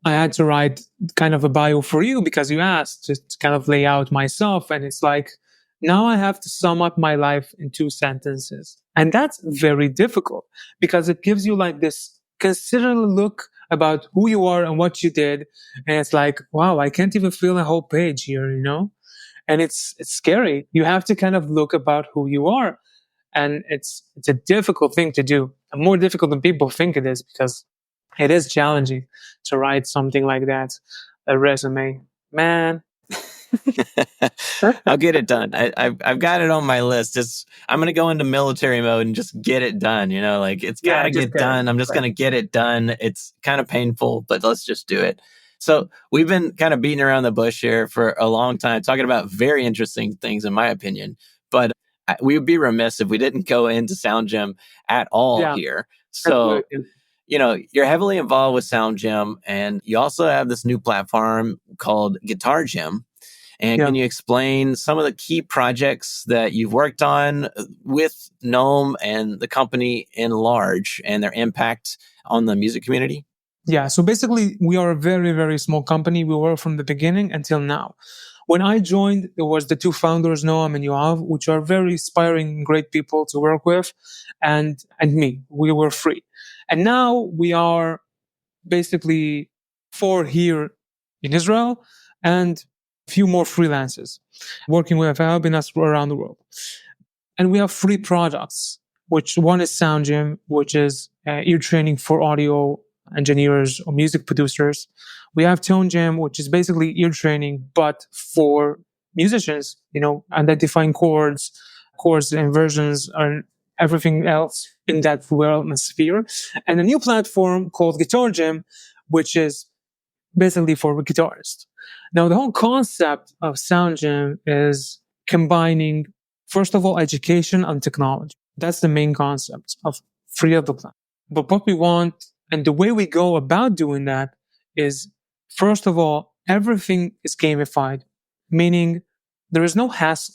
I had to write kind of a bio for you because you asked, just to kind of lay out myself. And it's like, now I have to sum up my life in 2 sentences. And that's very difficult, because it gives you like this considerable look about who you are and what you did. And it's like, wow, I can't even fill a whole page here, And it's scary. You have to kind of look about who you are. And it's a difficult thing to do, and more difficult than people think it is, because it is challenging to write something like that, a resume. Man. I'll get it done. I've got it on my list. I'm going to go into military mode and just get it done. Like it's got to get done. I'm just going to get it done. It's kind of painful, but let's just do it. So we've been kind of beating around the bush here for a long time, talking about very interesting things, in my opinion. But we would be remiss if we didn't go into Sound Gym at all here. So, you're heavily involved with Sound Gym, and you also have this new platform called Guitar Gym. And can you explain some of the key projects that you've worked on with Gnome and the company in large and their impact on the music community? Yeah, so basically, we are a very, very small company. We were from the beginning until now. When I joined, there was the two founders, Noam and Yoav, which are very inspiring, great people to work with, and me. We were free. And now we are basically 4 here in Israel and a few more freelancers working with helping us around the world. And we have 3 products, which one is Sound Gym, which is ear training for audio engineers or music producers. We have Tone Gym, which is basically ear training, but for musicians, identifying chords, inversions, and everything else in that realm and sphere. And a new platform called Guitar Gym, which is basically for guitarists. Now, the whole concept of Sound Gym is combining, first of all, education and technology. That's the main concept of free of the plan. But what we want and the way we go about doing that is, first of all, everything is gamified, meaning there is no hassle.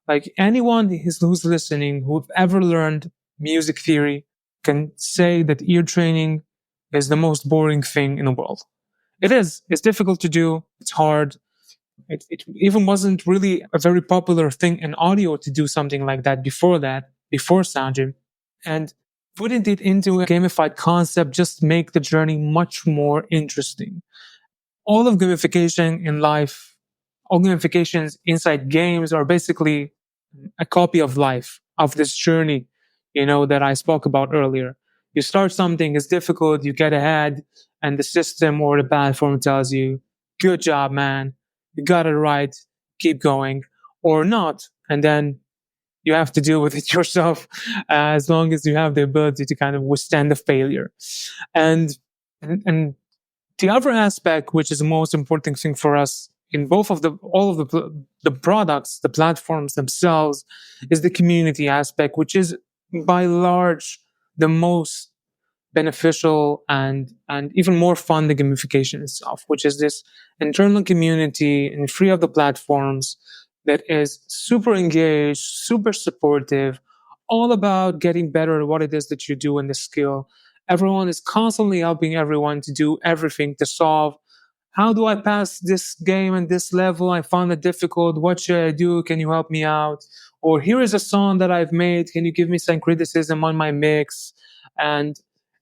Like anyone who's listening, who've ever learned music theory, can say that ear training is the most boring thing in the world. It is. It's difficult to do. It's hard. It even wasn't really a very popular thing in audio to do something like that, before Sound Gym. And putting it into a gamified concept just make the journey much more interesting. All of gamification in life, all gamifications inside games are basically a copy of life, of this journey, that I spoke about earlier. You start something, it's difficult, you get ahead, and the system or the platform tells you, good job, man, you got it right, keep going, or not. And then you have to deal with it yourself, as long as you have the ability to kind of withstand the failure. And the other aspect, which is the most important thing for us in all of the products, the platforms themselves, is the community aspect, which is by large the most beneficial and even more fun than gamification itself, which is this internal community and free of the platforms that is super engaged, super supportive, all about getting better at what it is that you do in the skill. Everyone is constantly helping everyone to do everything to solve. How do I pass this game and this level? I found it difficult. What should I do? Can you help me out? Or here is a song that I've made. Can you give me some criticism on my mix? And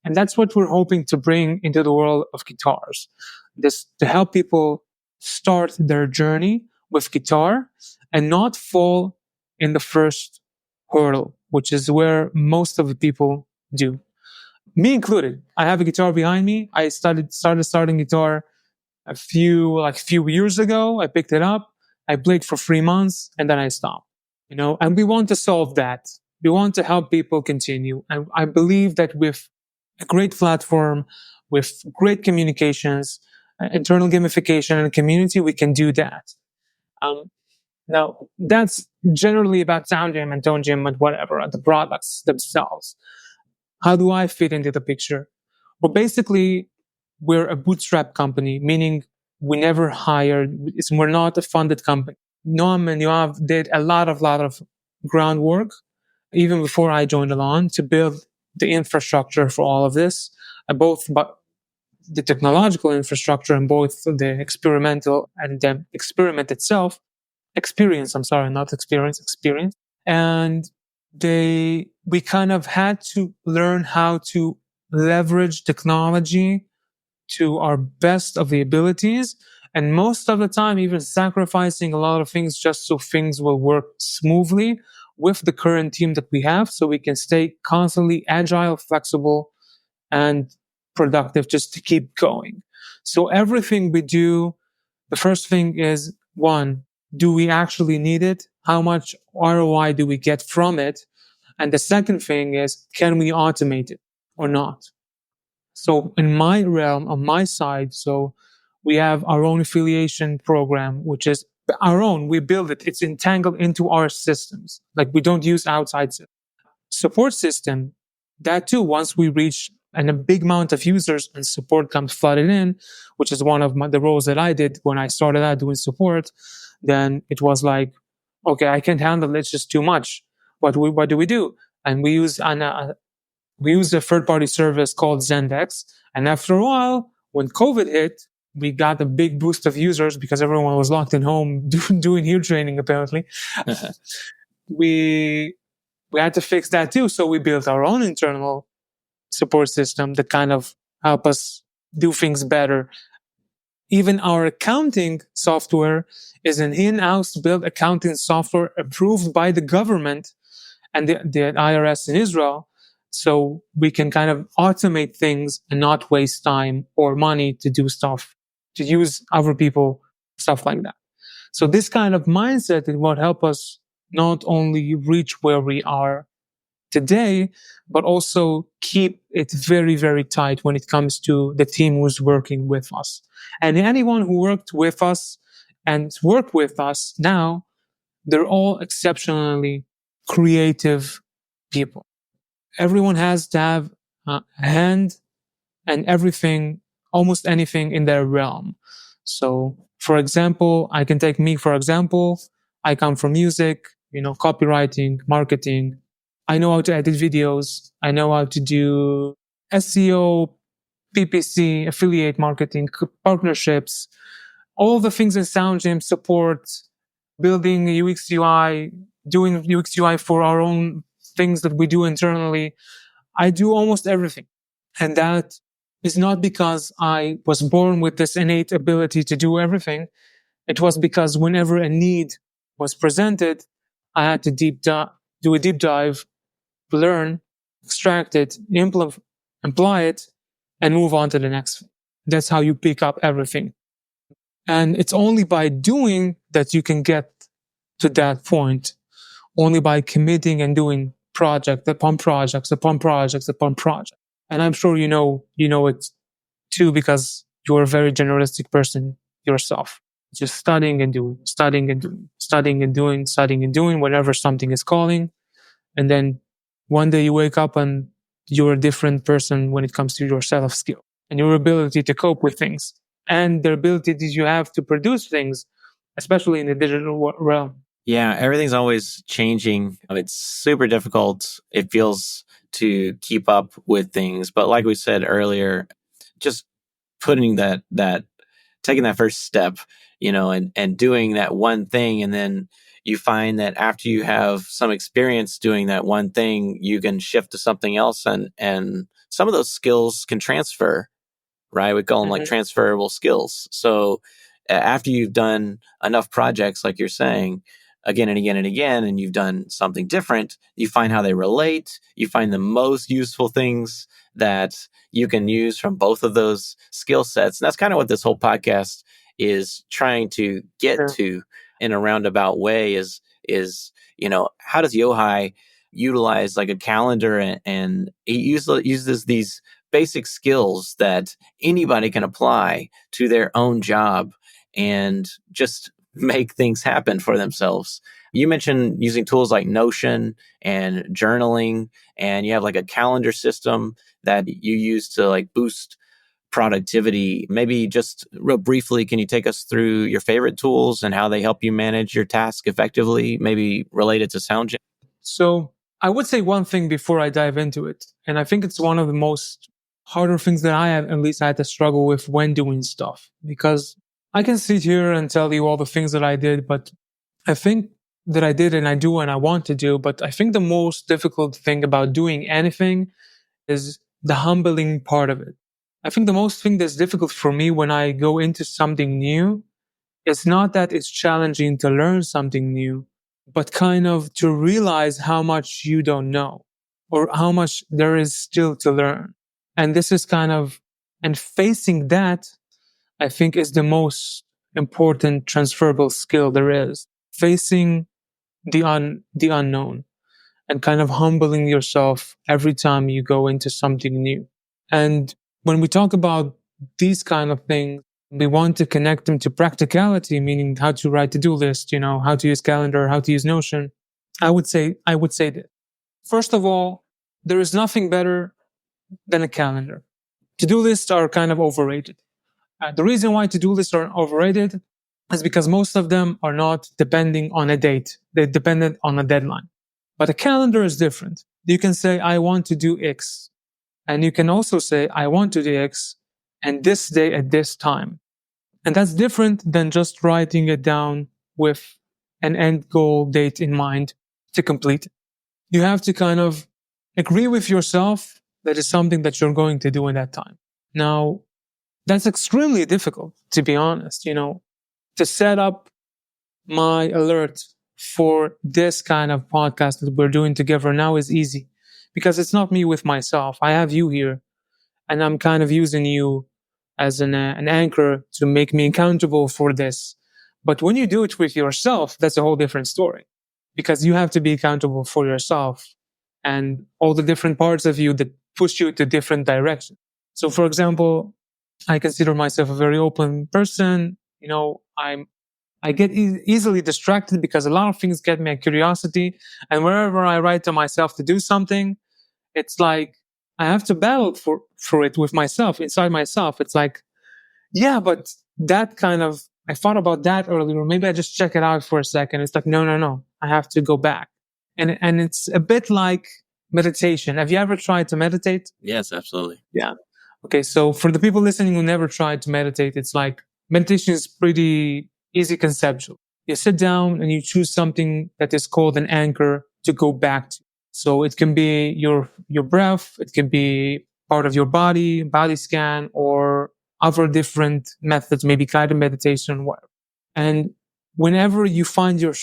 that's what we're hoping to bring into the world of guitars. This to help people start their journey with guitar and not fall in the first hurdle, which is where most of the people do. Me included. I have a guitar behind me. I started guitar a few years ago. I picked it up. I played for 3 months and then I stopped. And we want to solve that. We want to help people continue. And I believe that with a great platform, with great communications, internal gamification and community, we can do that. Now, that's generally about Sound Gym and Tone Gym and whatever, the products themselves. How do I fit into the picture? Well, basically, we're a bootstrap company, meaning we never hired, we're not a funded company. Noam and Yoav did a lot of groundwork, even before I joined along, to build the infrastructure for all of this, both the technological infrastructure and both the experimental and the experiment itself. Experience. And we kind of had to learn how to leverage technology to our best of the abilities. And most of the time, even sacrificing a lot of things just so things will work smoothly with the current team that we have, so we can stay constantly agile, flexible, and productive just to keep going. So everything we do, the first thing is, one, do we actually need it? How much ROI do we get from it? And the second thing is, can we automate it or not? So in my realm, on my side, so we have our own affiliation program, which is our own. We build it. It's entangled into our systems. Like we don't use outside support system. That too, once we reach and a big amount of users and support comes flooded in, which is one of the roles that I did when I started out doing support, then it was like, okay, I can't handle it. It's just too much. What do we do? And we used a third party service called Zendex. And after a while, when COVID hit, we got a big boost of users because everyone was locked in home doing heel training, apparently. we had to fix that too. So we built our own internal support system that kind of help us do things better. Even our accounting software is an in-house built accounting software approved by the government and the IRS in Israel. So we can kind of automate things and not waste time or money to do stuff, to use other people, stuff like that. So this kind of mindset is what help us not only reach where we are today, but also keep it very, very tight when it comes to the team who's working with us. And anyone who worked with us and work with us now, they're all exceptionally creative people. Everyone has to have a hand and everything, almost anything in their realm. So, for example, I can take me, for example, I come from music, copywriting, marketing. I know how to edit videos. I know how to do SEO, PPC, affiliate marketing, partnerships, all the things in SoundGym support, building UX UI, doing UX UI for our own things that we do internally. I do almost everything. And that is not because I was born with this innate ability to do everything. It was because whenever a need was presented, I had to do a deep dive, learn, extract it, apply it, and move on to the next. That's how you pick up everything. And it's only by doing that you can get to that point. Only by committing and doing project upon projects upon projects upon project. And I'm sure you know it too because you're a very generalistic person yourself. Just studying and doing, studying and doing, studying and doing, studying and doing whenever something is calling. And then one day you wake up and you're a different person when it comes to your set of skill and your ability to cope with things and the ability that you have to produce things, especially in the digital realm. Yeah, everything's always changing. It's super difficult. It feels to keep up with things. But like we said earlier, just putting taking that first step, and doing that one thing. And then you find that after you have some experience doing that one thing, you can shift to something else. And some of those skills can transfer, right? We call them like transferable skills. So after you've done enough projects, like you're saying, again and again and again, and you've done something different, you find how they relate. You find the most useful things that you can use from both of those skill sets. And that's kind of what this whole podcast is trying to get to in a roundabout way is, how does Yohai utilize like a calendar and he uses these basic skills that anybody can apply to their own job and just make things happen for themselves. You mentioned using tools like Notion and journaling, and you have like a calendar system that you use to like boost productivity. Maybe just real briefly, can you take us through your favorite tools and how they help you manage your task effectively, maybe related to SoundGym? So I would say one thing before I dive into it, and I think it's one of the most harder things that I have, at least I had to struggle with when doing stuff, because I can sit here and tell you all the things that I did, but I think that I did and I do and I want to do. But I think the most difficult thing about doing anything is the humbling part of it. I think the most thing that's difficult for me when I go into something new, it's not that it's challenging to learn something new, but kind of to realize how much you don't know or how much there is still to learn. And this is and facing that, I think is the most important transferable skill there is. Facing the unknown and kind of humbling yourself every time you go into something new. And when we talk about these kind of things, we want to connect them to practicality, meaning how to write to-do list, how to use calendar, how to use Notion. I would say that first of all, there is nothing better than a calendar. To-do lists are kind of overrated. The reason why to-do lists are overrated is because most of them are not depending on a date. They're dependent on a deadline. But a calendar is different. You can say, I want to do X. And you can also say, I want to do X and this day at this time. And that's different than just writing it down with an end goal date in mind to complete it. You have to kind of agree with yourself that is something that you're going to do in that time. Now, that's extremely difficult, to be honest. To set up my alert for this kind of podcast that we're doing together now is easy because it's not me with myself. I have you here and I'm kind of using you as an anchor to make me accountable for this. But when you do it with yourself, that's a whole different story because you have to be accountable for yourself and all the different parts of you that push you to different directions. So, for example, I consider myself a very open person. I get easily distracted because a lot of things get me curiosity. And wherever I write to myself to do something, it's like I have to battle for it with myself, inside myself. It's like, yeah, but that kind of, I thought about that earlier. Maybe I just check it out for a second. It's like, no. I have to go back. And it's a bit like meditation. Have you ever tried to meditate? Yes, absolutely. Yeah. Okay. So for the people listening who never tried to meditate, it's like meditation is pretty easy conceptual. You sit down and you choose something that is called an anchor to go back to. So it can be your breath, it can be part of your body scan, or other different methods, maybe guided meditation, whatever. And whenever you find your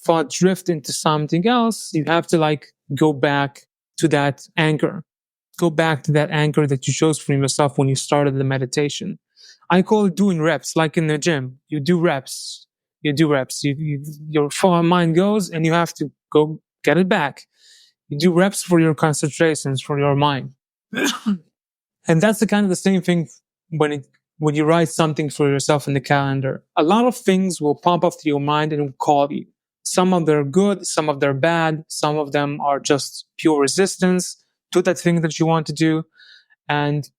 thought drift into something else, you have to go back to that anchor. Go back to that anchor that you chose for yourself when you started the meditation. I call it doing reps, like in the gym. You do reps. Your mind goes and you have to go get it back. You do reps for your concentrations, for your mind. And that's the kind of the same thing when you write something for yourself in the calendar. A lot of things will pop up to your mind and will call you. Some of them are good, some of them are bad, some of them are just pure resistance to that thing that you want to do. And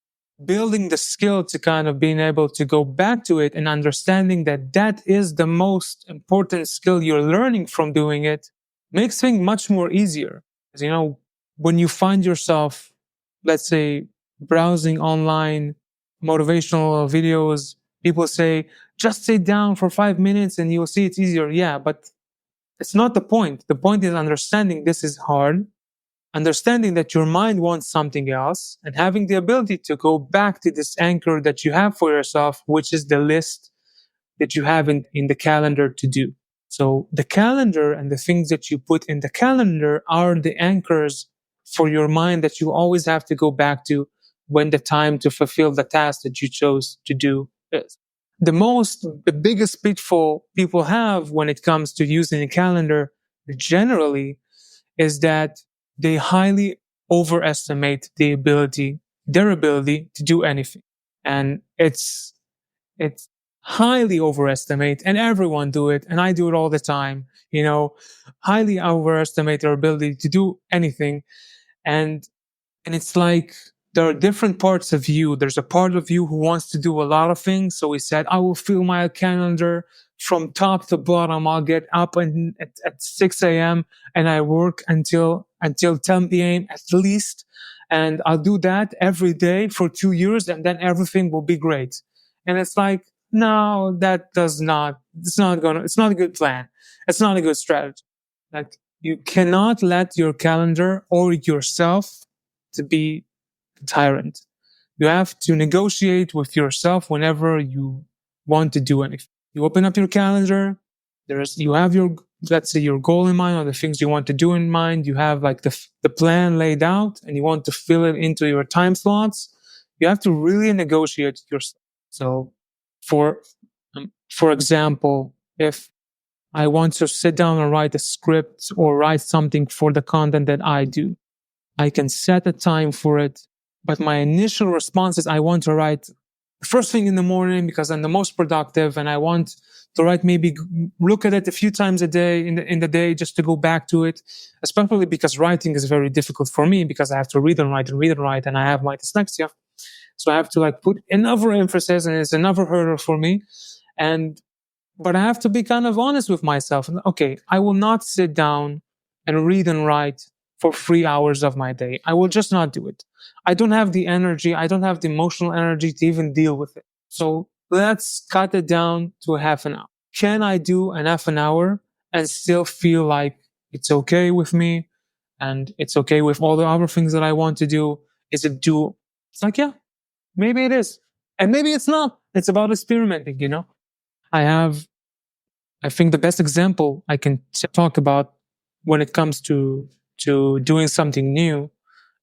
building the skill to kind of being able to go back to it and understanding that that is the most important skill you're learning from doing it makes things much more easier. Because, when you find yourself, let's say, browsing online motivational videos, people say, just sit down for 5 minutes and you'll see it's easier. Yeah, but it's not the point. The point is understanding this is hard, understanding that your mind wants something else, and having the ability to go back to this anchor that you have for yourself, which is the list that you have in the calendar to do. So the calendar and the things that you put in the calendar are the anchors for your mind that you always have to go back to when the time to fulfill the task that you chose to do is. The biggest pitfall people have when it comes to using a calendar generally is that they highly overestimate their ability to do anything. And it's highly overestimate, and everyone do it, and I do it all the time, highly overestimate their ability to do anything. And it's like there are different parts of you. There's a part of you who wants to do a lot of things. So he said, I will fill my calendar from top to bottom. I'll get up at 6 a.m. and I work until 10 p.m. at least. And I'll do that every day for 2 years, and then everything will be great. And it's like, no, it's not a good plan. It's not a good strategy. Like, you cannot let your calendar or yourself to be the tyrant. You have to negotiate with yourself whenever you want to do anything. You open up your calendar. You have let's say, your goal in mind, or the things you want to do in mind. You have the plan laid out, and you want to fill it into your time slots. You have to really negotiate yourself. So For example, if I want to sit down and write a script or write something for the content that I do, I can set a time for it. But my initial response is I want to write first thing in the morning because I'm the most productive, and I want to write, maybe look at it a few times a day in the day just to go back to it, especially because writing is very difficult for me because I have to read and write and read and write, and I have my dyslexia. So I have to like put another emphasis, and it's another hurdle for me. And but I have to be kind of honest with myself. Okay, I will not sit down and read and write for 3 hours of my day. I will just not do it. I don't have the energy. I don't have the emotional energy to even deal with it. So let's cut it down to a half an hour. Can I do an half an hour and still feel like it's okay with me and it's okay with all the other things that I want to do? Is it doable? It's like, yeah, maybe it is. And maybe it's not. It's about experimenting, you know? I think the best example I can talk about when it comes to doing something new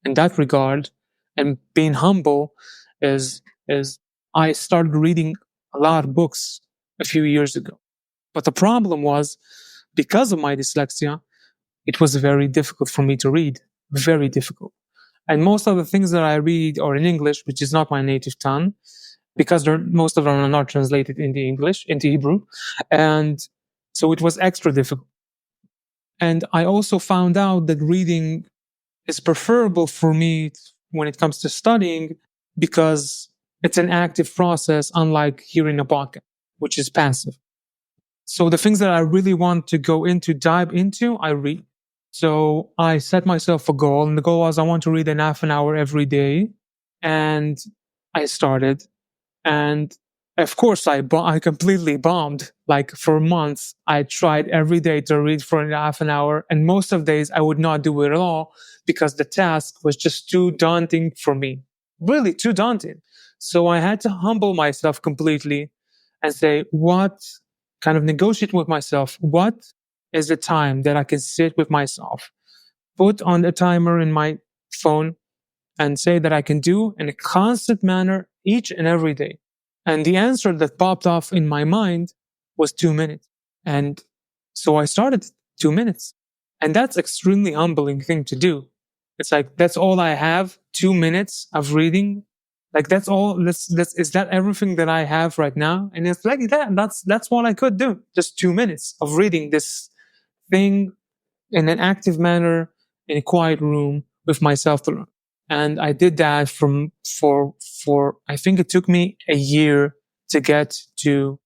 in that regard and being humble is I started reading a lot of books a few years ago. But the problem was, because of my dyslexia, it was very difficult for me to read. Very difficult. And most of the things that I read are in English, which is not my native tongue, because most of them are not translated into English, into Hebrew. And so it was extra difficult. And I also found out that reading is preferable for me when it comes to studying because it's an active process, unlike hearing a podcast, which is passive. So the things that I really want to dive into, I read. So I set myself a goal, and the goal was I want to read an half an hour every day. And I started. And of course, I completely bombed. Like for months, I tried every day to read for half an hour. And most of days, I would not do it at all because the task was just too daunting for me. Really too daunting. So I had to humble myself completely and say, what kind of negotiate with myself? What is the time that I can sit with myself? Put on a timer in my phone and say that I can do in a constant manner each and every day. And the answer that popped off in my mind was 2 minutes. And so I started 2 minutes. And that's extremely humbling thing to do. It's like, that's all I have, 2 minutes of reading. Like that's all, is that everything that I have right now? And it's like that's what I could do. Just 2 minutes of reading this thing in an active manner in a quiet room with myself alone. And I did that for I think it took me a year to get to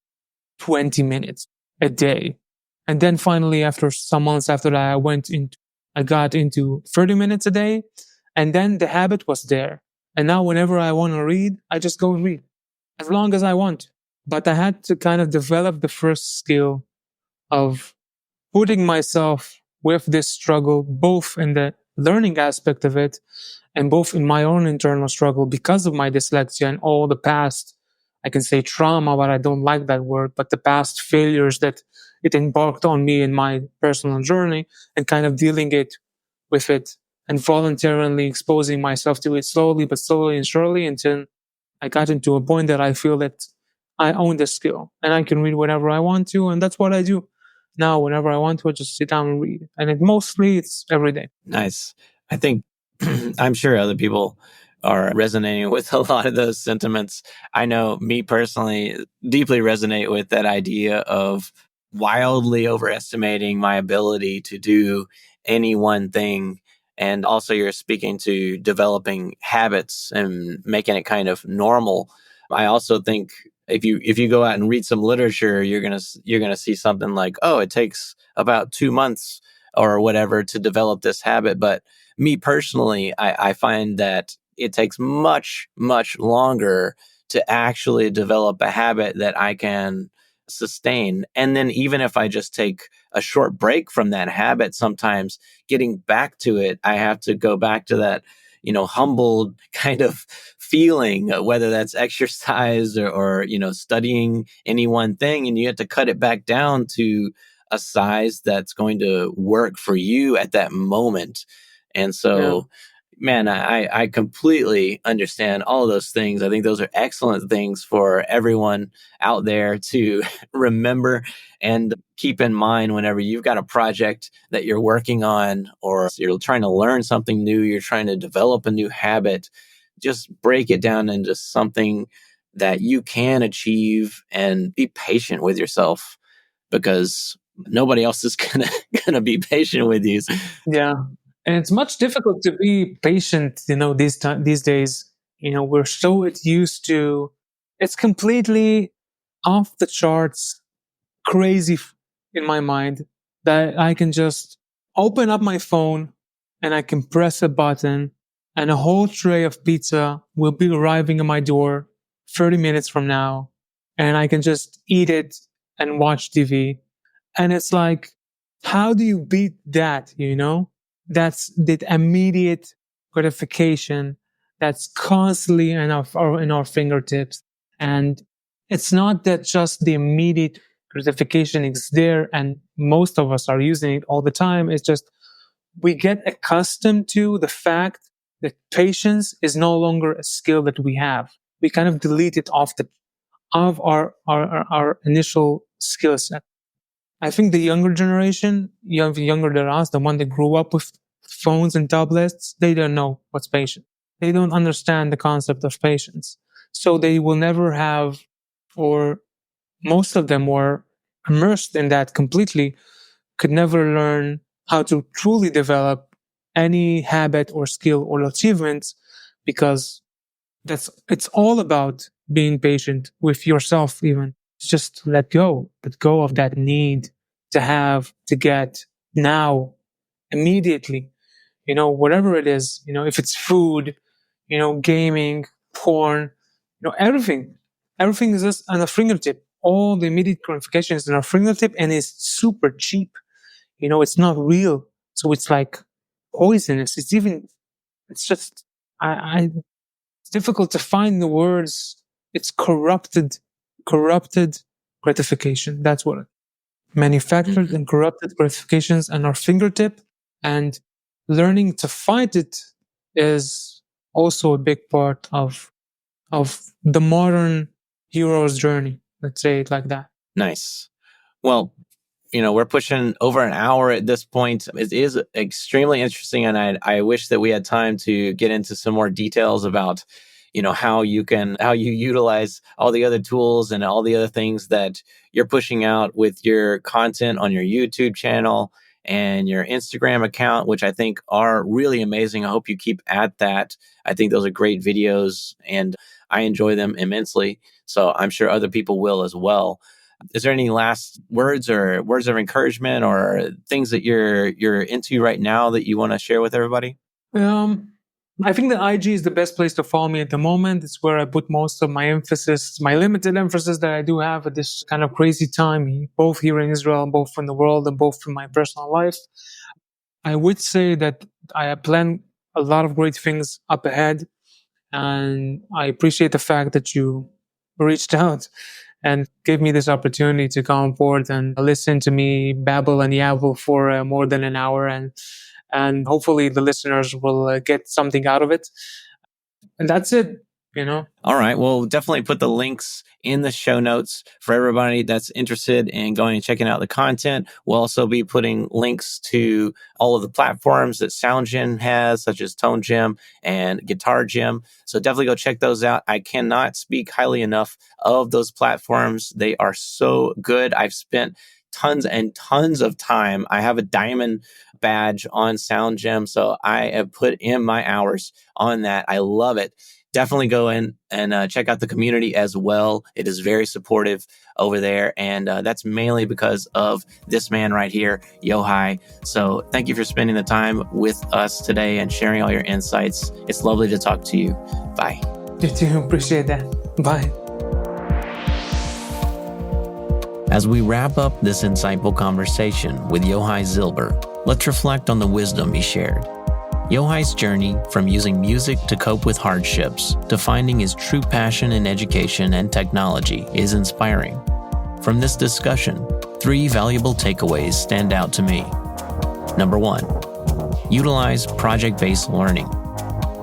20 minutes a day. And then finally, after some months after that, I got into 30 minutes a day. And then the habit was there. And now whenever I want to read, I just go read as long as I want. But I had to kind of develop the first skill of putting myself with this struggle, both in the learning aspect of it and both in my own internal struggle because of my dyslexia and all the past, I can say trauma, but I don't like that word, but the past failures that it embarked on me in my personal journey, and kind of dealing with it and voluntarily exposing myself to it slowly and surely until I got into a point that I feel that I own the skill and I can read whenever I want to. And that's what I do now. Whenever I want to, I just sit down and read. And it's every day. Nice. I think I'm sure other people are resonating with a lot of those sentiments. I know me personally deeply resonate with that idea of wildly overestimating my ability to do any one thing. And also you're speaking to developing habits and making it kind of normal. I also think if you go out and read some literature, you're going to see something like, oh, it takes about 2 months or whatever to develop this habit. But me personally, I find that it takes much, much longer to actually develop a habit that I can sustain. And then even if I just take a short break from that habit, sometimes getting back to it, I have to go back to that, humbled kind of feeling, whether that's exercise or studying any one thing, and you have to cut it back down to a size that's going to work for you at that moment. And so Man, I completely understand all of those things. I think those are excellent things for everyone out there to remember and keep in mind whenever you've got a project that you're working on, or you're trying to learn something new, you're trying to develop a new habit. Just break it down into something that you can achieve and be patient with yourself, because nobody else is gonna be patient with you. Yeah. And it's much difficult to be patient, these days. We're so used to, it's completely off the charts, crazy in my mind, that I can just open up my phone and I can press a button and a whole tray of pizza will be arriving at my door 30 minutes from now. And I can just eat it and watch TV. And it's like, how do you beat that? That's the immediate gratification that's constantly in our fingertips. And it's not that just the immediate gratification is there and most of us are using it all the time. It's just we get accustomed to the fact that patience is no longer a skill that we have. We kind of delete it of our initial skill set. I think the younger generation, younger than us, the one that grew up with phones and tablets, they don't know what's patience. They don't understand the concept of patience. So they will never have, or most of them were immersed in that completely, could never learn how to truly develop any habit or skill or achievements, because it's all about being patient with yourself. Even just let go of that need to have, to get now, immediately, whatever it is, if it's food, gaming, porn, everything is just on a fingertip. All the immediate gratification is on our fingertip and it's super cheap. It's not real. So it's like poisonous. It's just, it's difficult to find the words. It's corrupted gratification. That's what manufactured and corrupted gratifications on our fingertip, and learning to fight it is also a big part of the modern hero's journey. Let's say it like that. Nice. Well, we're pushing over an hour at this point. It is extremely interesting, and I wish that we had time to get into some more details about, how you utilize all the other tools and all the other things that you're pushing out with your content on your YouTube channel and your Instagram account, which I think are really amazing. I hope you keep at that. I think those are great videos and I enjoy them immensely. So I'm sure other people will as well. Is there any last words or words of encouragement or things that you're into right now that you want to share with everybody? I think that IG is the best place to follow me at the moment. It's where I put most of my emphasis, my limited emphasis that I do have at this kind of crazy time, both here in Israel, both in the world, and both in my personal life. I would say that I plan a lot of great things up ahead. And I appreciate the fact that you reached out and gave me this opportunity to come on board and listen to me babble and yabble for more than an hour. And hopefully the listeners will get something out of it. And that's it. All right. Well, definitely put the links in the show notes for everybody that's interested in going and checking out the content. We'll also be putting links to all of the platforms that SoundGym has, such as Tone Gym and Guitar Gym. So definitely go check those out. I cannot speak highly enough of those platforms. They are so good. I've spent tons and tons of time. I have a diamond badge on SoundGym, so I have put in my hours on that. I love it. Definitely go in and check out the community as well. It is very supportive over there. And that's mainly because of this man right here, Yohai. So thank you for spending the time with us today and sharing all your insights. It's lovely to talk to you. Bye. You too. Appreciate that. Bye. As we wrap up this insightful conversation with Yohai Zilber, let's reflect on the wisdom he shared. Yohai's journey from using music to cope with hardships to finding his true passion in education and technology is inspiring. From this discussion, 3 valuable takeaways stand out to me. Number 1, utilize project-based learning.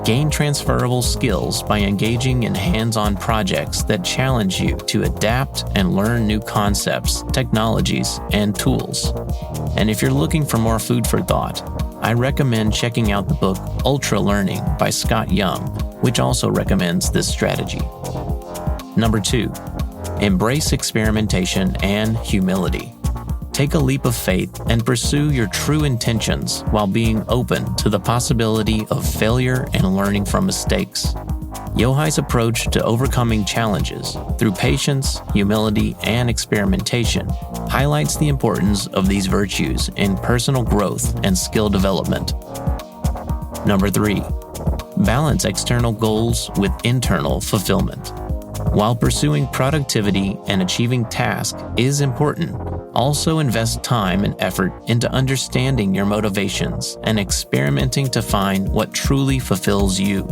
Gain transferable skills by engaging in hands-on projects that challenge you to adapt and learn new concepts, technologies, and tools. And if you're looking for more food for thought, I recommend checking out the book Ultra Learning by Scott Young, which also recommends this strategy. Number 2, embrace experimentation and humility. Take a leap of faith and pursue your true intentions while being open to the possibility of failure and learning from mistakes. Yohai's approach to overcoming challenges through patience, humility, and experimentation highlights the importance of these virtues in personal growth and skill development. Number 3, balance external goals with internal fulfillment. While pursuing productivity and achieving tasks is important, also invest time and effort into understanding your motivations and experimenting to find what truly fulfills you.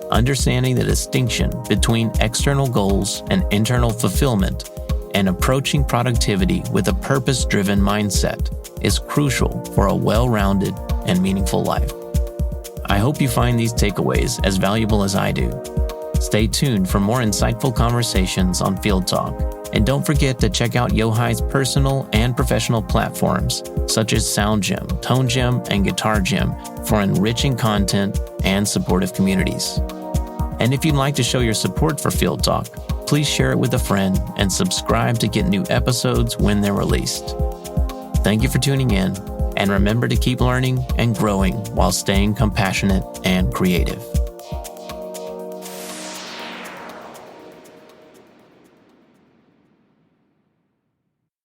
Understanding the distinction between external goals and internal fulfillment and approaching productivity with a purpose-driven mindset is crucial for a well-rounded and meaningful life. I hope you find these takeaways as valuable as I do. Stay tuned for more insightful conversations on Field Talk, and don't forget to check out Yohai's personal and professional platforms such as Sound Gym, Tone Gym, and Guitar Gym for enriching content and supportive communities. And if you'd like to show your support for Field Talk, please share it with a friend and subscribe to get new episodes when they're released. Thank you for tuning in, and remember to keep learning and growing while staying compassionate and creative.